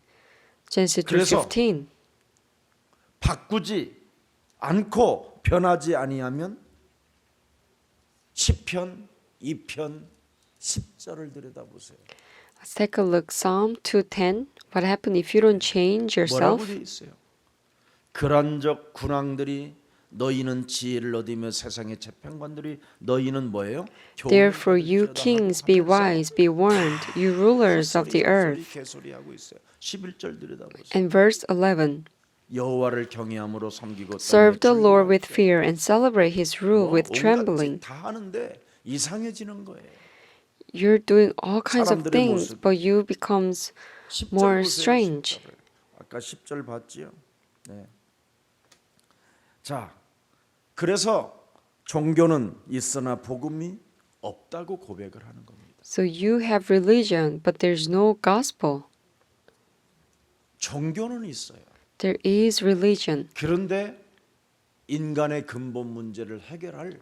Genesis 그래서 3:15. 바꾸지 않고 변하지 아니하면 시편 2편 10절을 들여다보세요. Let's take a look. Psalm 2:10. What happened if you don't change 뭐라고 yourself? 되어 있어요? 그란적 군왕들이 너희는 지혜를 얻으며 세상의 재판관들이 너희는 뭐예요? Therefore, you kings, be wise, be warned, you rulers of the earth. 개소리하고 있어요. 11절 들여다보세요. And verse 11. 여호와를 경외함으로 섬기고 Serve the Lord with fear and celebrate his rule with 온갖 trembling. 짓다 하는데 이상해지는 거예요. You're doing all kinds of 사람들의 things, 모습. but you becomes 10절 more 보세요, strange. 10절을. 아까 10절 봤지요? 네. 자, 그래서 종교는 있으나 복음이 없다고 고백을 하는 겁니다. So you have religion, but there's no gospel. 종교는 있어요. There is religion, 그런데 인간의 근본 문제를 해결할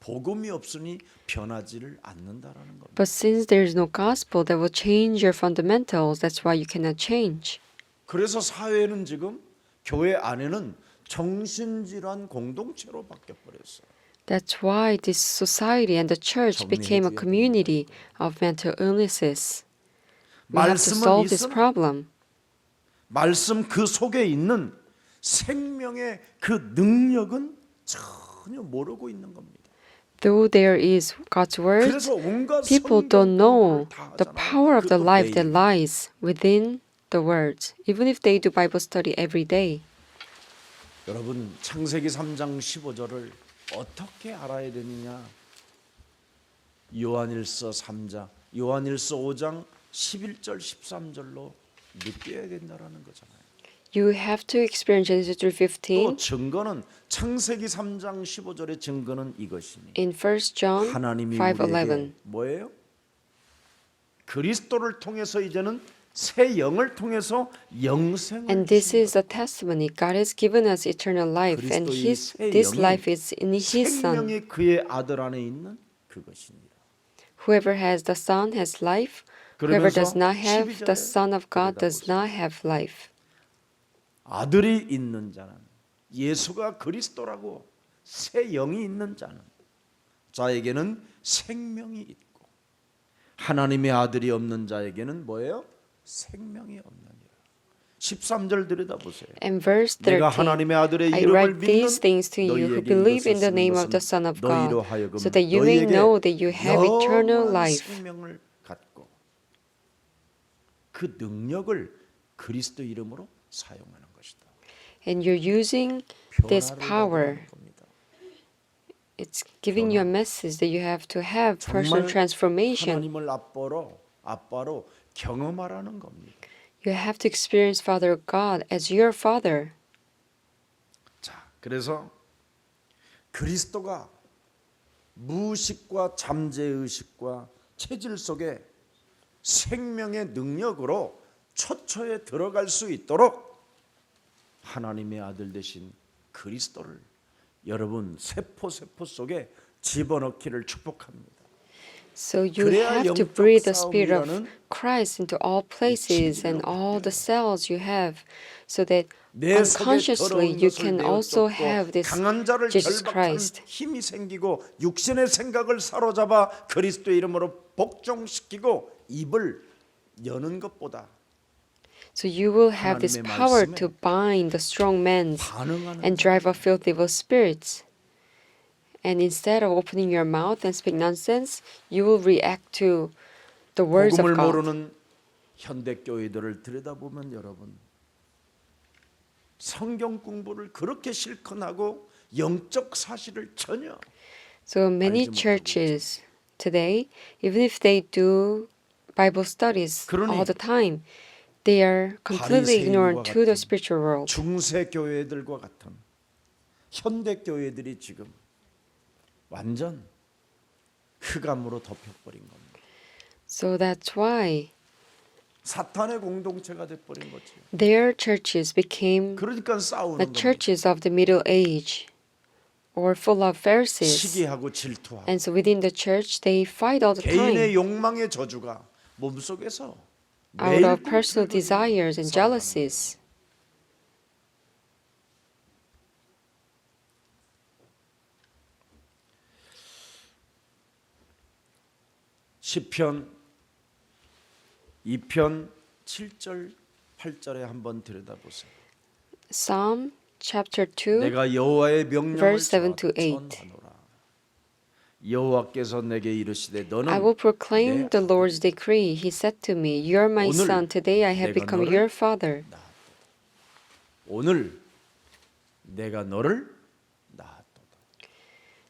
복음이 없으니 변하지를 않는다라는 겁니다. but since there is no gospel that will change your fundamentals, that's why you cannot change. 그래서 사회는 지금 교회 안에는 정신질환 공동체로 바뀌어 버렸어요. That's why this society and the church became a community of mental illnesses. We have to 말씀은 solve this 있으나 problem. 말씀 그 속에 있는 생명의 그 능력은 전혀 모르고 있는 겁니다. Though there is God's word, 그래서 온갖 people 성경 don't know 공부를 다 the 하잖아요. power of the 그것도 life that 매일. lies within the words, even if they do Bible study every day. 여러분 창세기 3장 15절을 어떻게 알아야 되느냐? 요한일서 3장, 요한일서 5장 11절 13절로 느껴야 된다라는 거잖아요. You have to experience Genesis 또 3:15. 증거는 창세기 3장 15절의 증거는 이것이니 In 1 John 하나님이 5:11. 우리에게 뭐예요? 그리스도를 통해서 이제는 새 영을 통해서 영생을 And this 주신 is the testimony. God has given us eternal life, and 그리스도의 새 this 영이 life is in His Son. 생명이 그의 아들 안에 있는 그것입니다. Whoever has the Son has life. Whoever 그러면서 does not have 12절에 the Son of God does 들여다보세요. not have life. 아들이 있는 자는 예수가 그리스도라고 새 영이 있는 자는 자에게는 생명이 있고 하나님의 아들이 없는 자에게는 뭐예요? 생명이 없느니라. 13절 들여다보세요. And verse 내가 13, 하나님의 아들의 I 이름을 write 믿는 these things to you who 너희에게 believe in 이것을 the 쓰는 name of the 것은 Son of 너희로 God, 하여금 so that you may 너희에게 know that you have eternal 영원한 life. 생명을 갖고 그 능력을 그리스도 이름으로 사용하는 것이다. And you're using this 변화를 power. 가져가는 겁니다. It's giving you a message that you have to have personal 정말 transformation. 하나님을 아빠로 경험하라는 겁니다. You have to experience Father God as your Father. 자, 그래서 그리스도가 무의식과 잠재의식과 체질 속에 생명의 능력으로 초초에 들어갈 수 있도록 하나님의 아들 되신 그리스도를 여러분 세포 속에 집어넣기를 축복합니다. So you 그래야 have to 영적 breathe the Spirit of 싸움이라는 Christ into all places and all the cells you have, so that 내 속에 unconsciously 더러운 you 것을 can also have 내어쫓고 this 강한 자를 Jesus 결박한 Christ. 힘이 생기고 육신의 생각을 사로잡아 그리스도 이름으로 복종시키고 입을 여는 것보다 So you will have this 하나님의 power 말씀에 to bind the strong men 반응하는 and drive out filthy evil spirits. And instead of opening your mouth and speak nonsense, you will react to the words of 복음을 God. 모르는 현대 교회들을 들여다보면 여러분 성경 공부를 그렇게 실컷 하고 영적 사실을 전혀 So many 알지 못하고 churches today, even if they do Bible studies 그러니 all the time, they are completely ignorant 바리새인과 to the 같은 spiritual world. 중세 교회들과 같은 현대 교회들이 지금 완전 흑암으로 덮여버린 겁니다. So that's why 사탄의 공동체가 돼버린 거지. their churches became 그러니까 싸우는 the 겁니다. churches of the Middle Age, or full of Pharisees. 시기하고 질투하고 And so within the church, they fight all the time 개인의 욕망의 저주가 몸속에서 out 매일 of personal 꿈틀거리는 desires and 살아가는 jealousies. 시편 2편 7절 8절에 한번 들여다보세요. Psalm chapter 2, 내가 여호와의 명령을 verse 7 to 8. 전하노라. 여호와께서 내게 이르시되 너는 I will proclaim 내 the Lord's decree. He said to me, You are my 오늘 son. Today I have 내가 become 너를 your father. 오늘 내가 너를 낳았도다.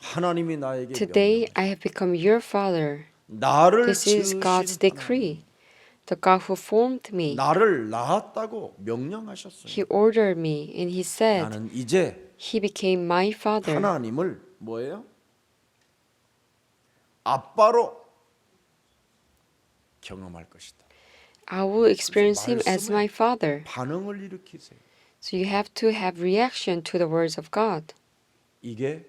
하나님이 나에게 Today I have become your father. 나를 This is God's 지으신 decree. The God who formed me, 나를 낳았다고 명령하셨어요. He ordered me, and He said, 나는 이제 He became my father. 하나님을 뭐예요? 아빠로 경험할 것이다. I will experience Him as 말씀에 my father. 반응을 일으키세요. So you have to have reaction to the words of God. 이게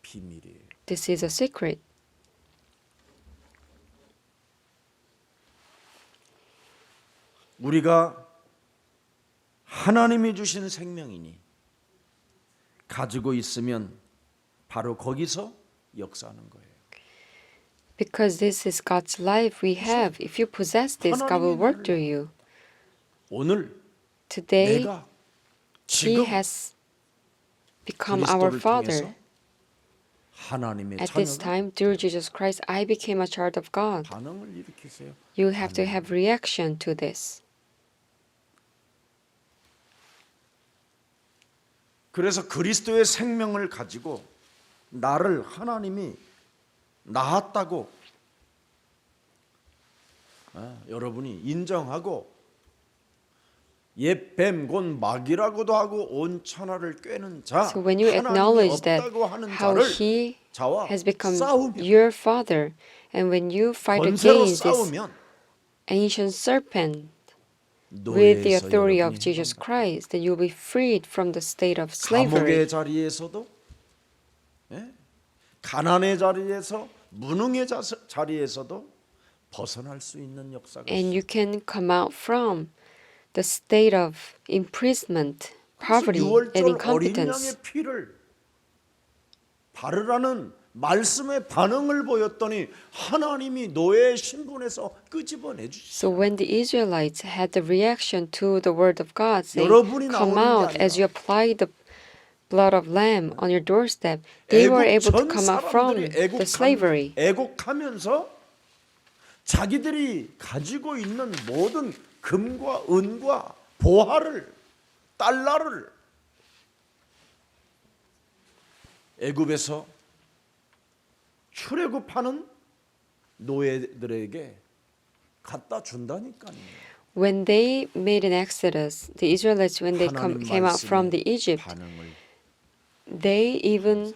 비밀이에요. This is a secret. 우리가 하나님이 주신 생명이니 가지고 있으면 바로 거기서 역사하는 거예요. Because this is God's life we have. If you possess this, God will work through you. 오늘 Today, 내가 He 지금 has become our 그리스도를 Father. 통해서 하나님의 At this 자녀가 time, through Jesus Christ, I became a child of God. 반응을 일으키세요. You have to have reaction to this. 그래서 그리스도의 생명을 가지고 나를 하나님이 낳았다고 여러분이 인정하고 옛 뱀 곧 마귀라고도 하고 온 천하를 꿰는 자 So when you 하나님이 acknowledge that 없다고 하는 how 자를 He 자와 has become 싸우면 your Father, and when you fight 권세로 against this 싸우면 ancient serpent with the 노예에서 authority of 여러분이 Jesus 해방받고 Christ, then you'll be freed from the state of 감옥의 slavery. 자리에서도 가난의 자리에서 무능의 자리에서도 벗어날 수 있는 역사가 And 있어요. you can come out from the state of imprisonment, poverty, and 6월절 어린 incompetence. 양의 피를 바르라는 말씀의 반응을 보였더니 하나님이 노예의 신분에서 끄집어내 So 주시죠. when the Israelites had the reaction to the word of God, saying, 여러분이 "Come 나오는 게 out," as you 아니라 apply the blood of lamb on your doorstep, they were able to 전 come out from 사람들이 the slavery. 애곡하면서 자기들이 가지고 있는 모든 금과 은과 보화를 달러를 애굽에서 출애굽하는 노예들에게 갖다 준다니까요. When they made an exodus, the Israelites, when they 하나님 came out from the 말씀의 Egypt, 반응을 they even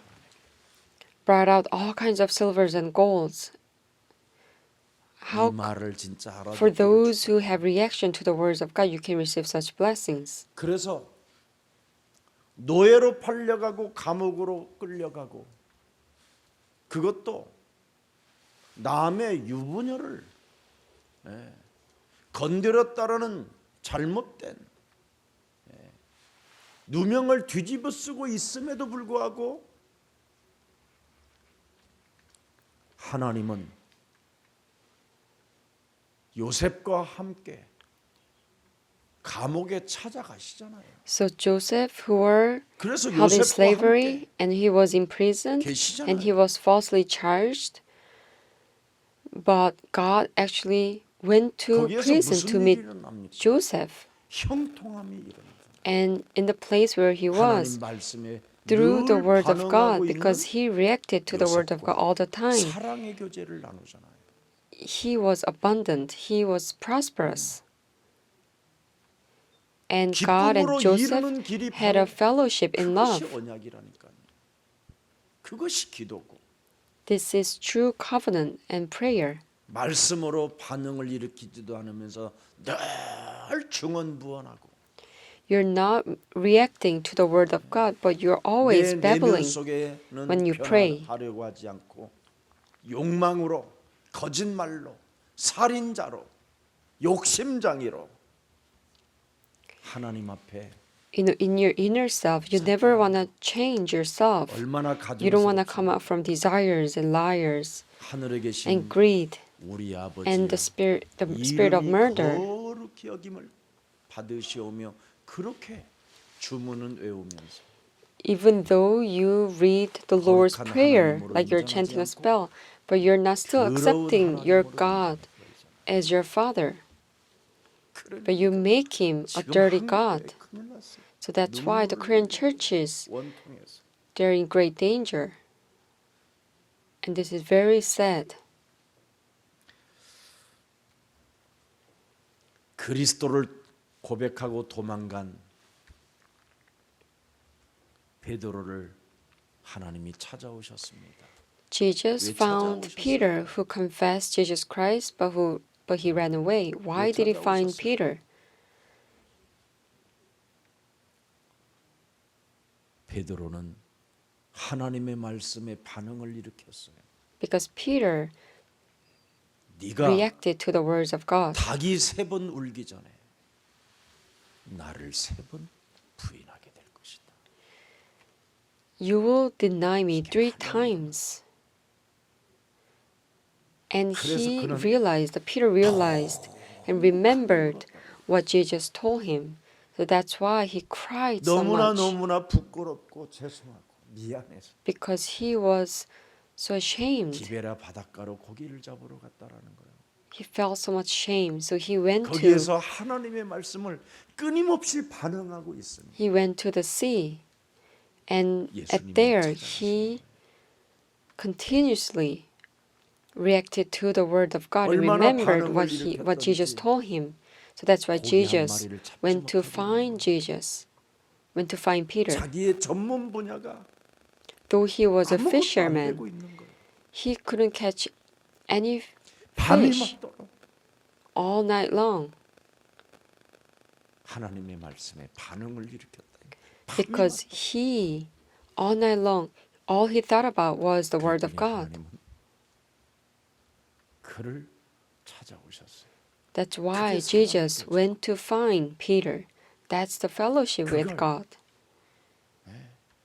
brought out all kinds of silvers and golds. 이 How 말을 진짜 for 알아듣고 those who have reaction to the words of God, you can receive such blessings. 그래서 노예로 팔려가고 감옥으로 끌려가고 그것도 남의 유부녀를 건드렸다라는 잘못된 누명을 뒤집어 쓰고 있음에도 불구하고 하나님은 요셉과 함께 감옥에 찾아가시잖아요. So Joseph, who were 그래서 held in 요셉과 slavery 함께 and he was imprisoned and he 계시잖아요. was falsely charged, but God actually went to 거기에서 prison to 무슨 meet 일이 일어납니까? Joseph. 형통함이 일어납니다. And in the place where he was, 하나님 말씀에 through the 늘 word of 반응하고 God, because 있는 he reacted to the word of God all the time. 사랑의 교제를 나누잖아요. He was abundant, he was prosperous. And God and 기쁨으로 Joseph 이루는 길이 had a 바로 fellowship in 그것이 love. 언약이라니까요. 그것이 기도고 This is true covenant and prayer. 말씀으로 반응을 일으키지도 않으면서 늘 중언부언하고 You're not reacting to the word of God, but you're always 내 내면 babbling 속에는 when you pray. 변화하려고 하지 않고 욕망으로 거짓말로 살인자로 욕심장이로 하나님 앞에 In your inner self, you never want to change yourself. 얼마나 You don't want to 가증스럽지. come out from desires and liars 하늘에 계신 and greed 우리 아버지 and the spirit of murder. 거룩히 여김을 받으시오며 그렇게 주문은 외우면서 Even though you read the Lord's 거룩한 prayer 하나님으로 like you're 인정하지 chanting a 않고 spell, but you're not still 더러운 accepting your 하나님으로 God as your Father, 그러니까 but you make him a 지금 dirty 한국에 God. 큰일 났어요. So that's why the Korean churches, 원통해서 they're in great danger. And this is very sad. 그리스도를 고백하고 도망간 베드로를 하나님이 찾아오셨습니다. Jesus 왜 found 찾아오셨을까요? Peter, who confessed Jesus Christ, but he ran away. Why did he find 찾아오셨을까요? Peter? 베드로는 하나님의 말씀에 반응을 일으켰어요. Because Peter 네가 reacted to the words of God. 닭이 3번 울기 전에 나를 3번 부인하게 될 것이다. You will deny me 3 times. And he realized, Peter realized and remembered what Jesus told him. So that's why he cried so 너무나 much, 너무나 부끄럽고 죄송하고 미안해서 because he was so ashamed. 기베라 바닷가로 고기를 잡으러 갔다라는 거예요. He felt so much shame. So he went 거기에서 하나님의 말씀을 끊임없이 반응하고 있습니다. to the sea. And 예수님을 at there 찾아가신 he continuously reacted to the word of God and 얼마나 remembered 반응을 what Jesus 일으켰던지 told him. So that's why 고기 한 Jesus 마리를 잡지 went to 못하고 find Jesus, went to find Peter. 자기의 전문 분야가 Though he was a 아무것도 안 fisherman, 되고 있는 거예요. he couldn't catch any 밤이 fish 맞도록 all night long 하나님의 말씀에 반응을 일으켰다. because he, all night long, all he thought about was the word of God. 하나님은 그를 찾아오셨어요. That's why 그게 Jesus 사랑이죠. went to find Peter. That's the fellowship with 그걸 God.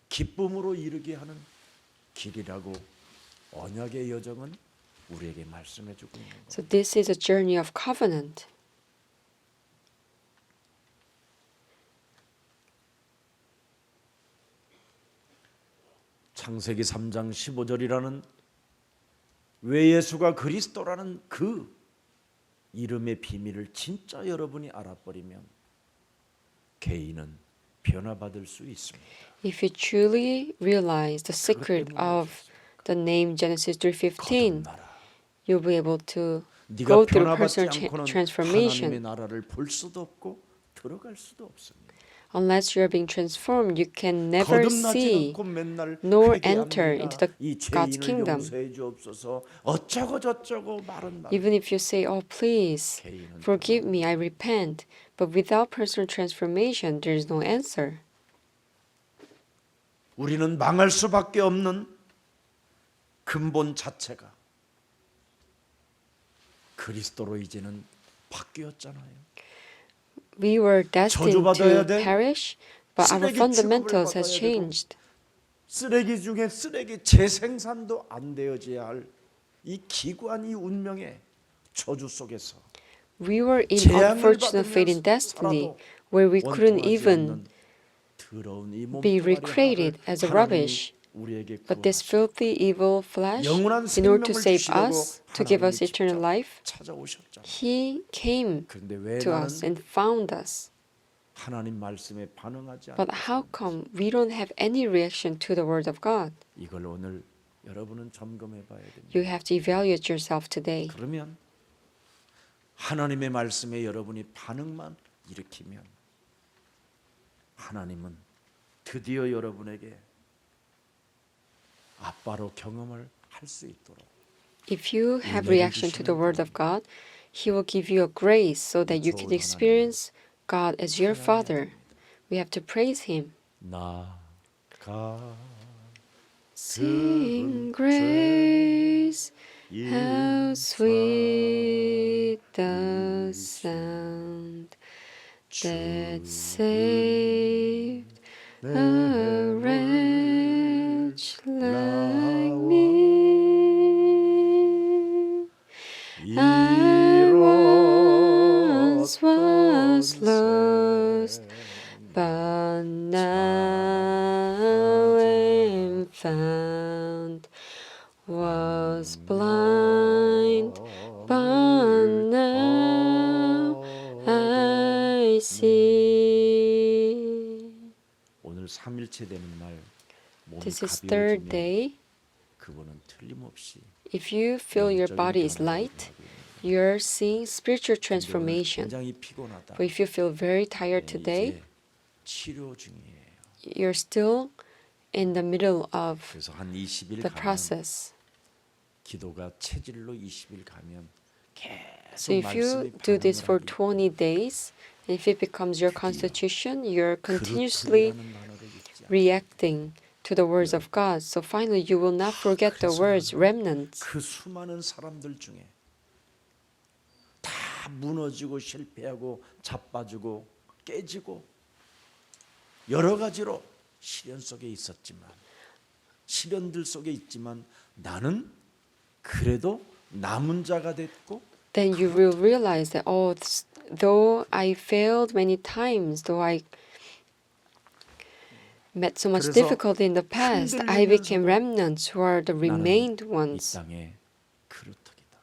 기쁨으로 이르게 하는 길이라고 언약의 여정은 우리에게 말씀해 주고 있는 거예요. So this is a journey of covenant. 창세기 3장 15절이라는 왜 예수가 그리스도라는 그 이름의 비밀을 진짜 여러분이 알아버리면 개인은 변화받을 수 있습니다. If you truly realize the secret of the name Genesis 3:15, 거듭나라. you'll be able to 네가 go through 변화받지 personal 않고는 하나님의 transformation. 나라를 볼 수도 없고 들어갈 수도 없습니다. Unless you are being transformed, you can never 거듭나지 see 않고 맨날 nor enter into 회개합니다. the 이 God's 죄인을 kingdom. 용서해 주옵소서. 어쩌고 저쩌고 말은 말. Even if you say, "Oh, please 개인은 forgive me, I repent," but without personal transformation, there is no answer. 우리는 망할 수밖에 없는 근본 자체가 그리스도로 이제는 바뀌었잖아요. We were destined 저주받아야 to 돼. perish, but our 쓰레기 fundamentals 취급을 has 받아야 되고. changed. 쓰레기 중에 쓰레기 재생산도 안 되어져야 할 이 기구한 이 운명의 저주 속에서 We were in 재앙을 unfortunate fate in 받으면서 destiny 살아도 where we couldn't 원통하지 even 않는 더러운 이 be 몸뚱아리 recreated 하나를 as a 하나님이 rubbish. 우리에게 But this 구원하시고 filthy, evil flesh, 영원한 in order to 생명을 save 주시려고 us, to give us 하나님이 eternal 직접 life, 찾아오셨잖아요. He came 그런데 왜 to 나는 us and found us. 하나님 말씀에 반응하지 But how 않고 come we don't have any reaction to the Word of God? 이걸 오늘 여러분은 점검해 봐야 됩니다. You have to evaluate yourself today. 그러면 하나님의 말씀에 여러분이 반응만 일으키면 하나님은 드디어 여러분에게 아빠로 경험을 할 수 있도록 If you have reaction to the Word of God, He will give you a grace so that you can experience God as your Father. We have to praise Him. 나가 Sing grace, how sweet the sound that saved a wretch like me. I once was lost, but now am found. Was blind, but now I see. 오늘 3일째 되는 날 몸이 This is third 가벼워지면 day. 그분은 틀림없이 If you feel your body is light, you're seeing spiritual transformation. 굉장히 피곤하다. But if you feel very tired today, 이제 치료 중이에요. you're still in the middle of 그래서 한 20일 the 가면 process. 기도가 체질로 20일 가면 So 계속 if you 말씀이 do this for 반응을 20 하기 days, and if it becomes your constitution, you're continuously 그릇이라는 단어를 잊지 않고 reacting to the words of God. So finally, you will not forget the words remnants. 그 수많은 사람들 중에 다 무너지고 실패하고 자빠지고 깨지고 여러 가지로 시련 속에 있었지만 시련들 속에 있지만 나는 그래도 남은 자가 됐고 then you will realize that, oh, though I failed many times, though I met so much 그래서 difficulty in the past, I became 흔들리면서도 remnants who are the remained 이 ones. 땅의 그루터기다.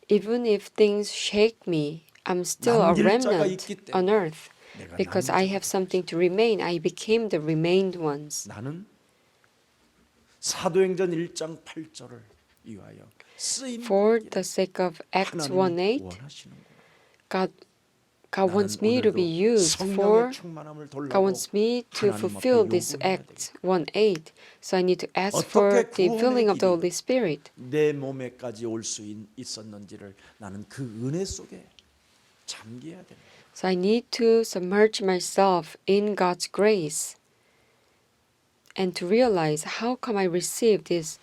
Even if things shake me, I'm still a 남길 자가 remnant 있기 때문에 on earth. 내가 Because 남은 I 자가 have something to remain, I became the remained ones. 나는 사도행전 1장 8절을 위하여 쓰임 For the sake of Acts 하나님이 1:8, 원하시는구나. God wants me to be used for, God wants me to fulfill this Acts 1:8. So I need to ask for the filling of the Holy Spirit. 내 몸에까지 올 수 있었는지를 나는 그 은혜 속에 잠겨야 됩니다. So I need to submerge myself in God's grace and to realize how come I received this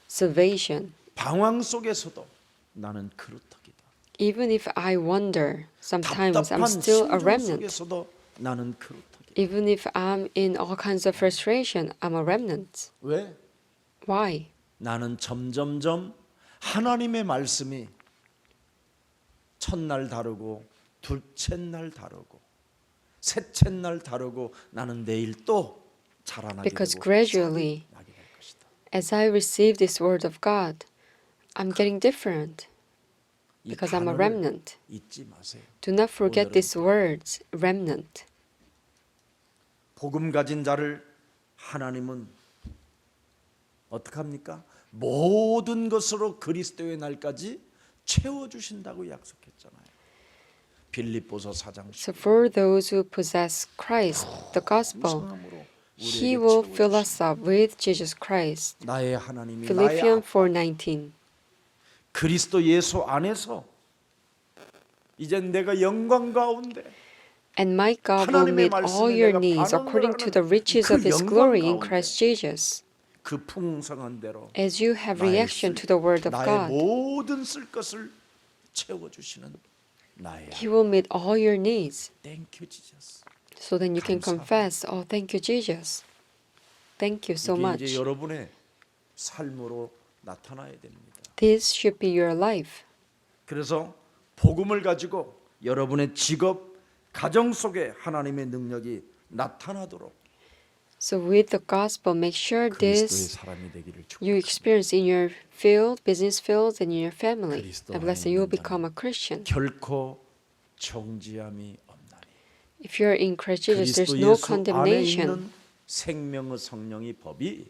salvation. 방황 속에서도 나는 그루터기다. Even if I wonder, sometimes I'm 답답한 still a 심정 remnant. 속에서도 나는 그루터기다. Even if I'm in all kinds of frustration, I'm a remnant. 왜? Why? 나는 점점점 하나님의 말씀이 첫날 다르고 둘째 날 다르고 셋째 날 다르고 나는 내일 또 자라나게 Because 되고 gradually, 싹이 나게 될 것이다. as I receive this word of God, I'm getting different 이 because I'm a 단어를 remnant. 잊지 마세요. Do not forget 오늘은 these words, remnant. 복음 가진 자를 하나님은 어떻게 합니까? 모든 것으로 그리스도의 날까지 채워 주신다고 약속했잖아요. 빌립보서 4장 So for those who possess Christ, the gospel, 성함으로 He 우리에게 will 채워 fill 주신다. us up with Jesus Christ. 나의 하나님이 나의 Philippians 아빠 4:19. 그리스도 예수 안에서 이제 내가 영광 가운데 And my God will 하나님의 meet all 말씀에 your 내가 needs according to 반응을 the riches 하는 of His 그 glory 영광 in Christ Jesus. 그 풍성한 대로 As you have 나의 reaction to the word of 나의 God, 모든 쓸 것을 채워 주시는 나의 He will meet all your needs. Thank you Jesus. So then you can 감사합니다. confess, oh, thank you, Jesus. Thank you so 이게 much. 이제 여러분의 삶으로 나타나야 됩니다. This should be your life. 그래서 복음을 가지고 여러분의 직업, 가정 속에 하나님의 능력이 나타나도록 So with the gospel, make sure 그리스도의 this 사람이 되기를 you 축복합니다. experience in your field, business fields, and in your family. 그리스도 I bless that 안에 you will 있는 become a Christian. 결코 정지함이 없나니. If you're in Christ Jesus, there's 그리스도 no 예수 안에 condemnation. 있는 생명의 성령의 법이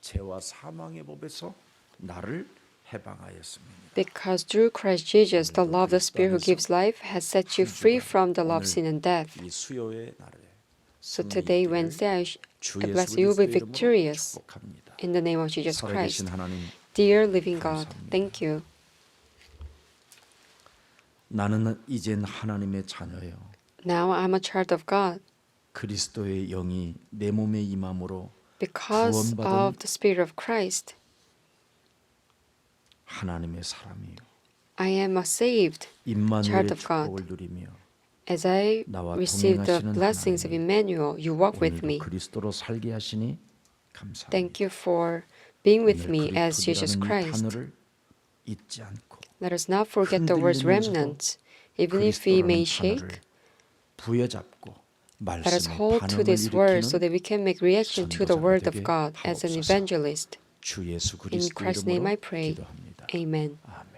죄와 사망의 법에서 나를 해방하였습니다. Because through Christ Jesus, the law of the Spirit who gives life has set you free from the law of sin and death. 이 수요의 날에 So today, Wednesday, 주 I 예수 bless you will be 그리스도의 이름으로 victorious 축복합니다. in the name of Jesus 살아계신 Christ. 하나님, Dear living God, 감사합니다. thank you. 나는 이젠 하나님의 자녀요. Now I'm a child of God. 그리스도의 영이 내 몸에 임함으로 Because 구원받은 of the Spirit of Christ, 하나님의 사람이요. I am a saved 임마누엘의 child of God. 축복을 누리며 As I 나와 receive the 동행하시는 blessings of 하나님, Emmanuel, you walk with 오늘도 me. 그리스도로 살게 하시니 감사합니다. Thank you for being with 오늘 me as Jesus 그리스도라는 이 Christ. 단어를 잊지 않고 Let us not forget the words 흔들리면서도 remnants. Even if we may 그리스도라는 shake, 단어를 부여잡고 let us 말씀에 hold to 반응을 this word so 일으키는 that we can make reaction to the 전도자가 word of 되게 God as an 하옵소서. evangelist. 주 예수 In 그리스도 Christ's name I 이름으로 pray. 기도합니다. Amen. 아멘.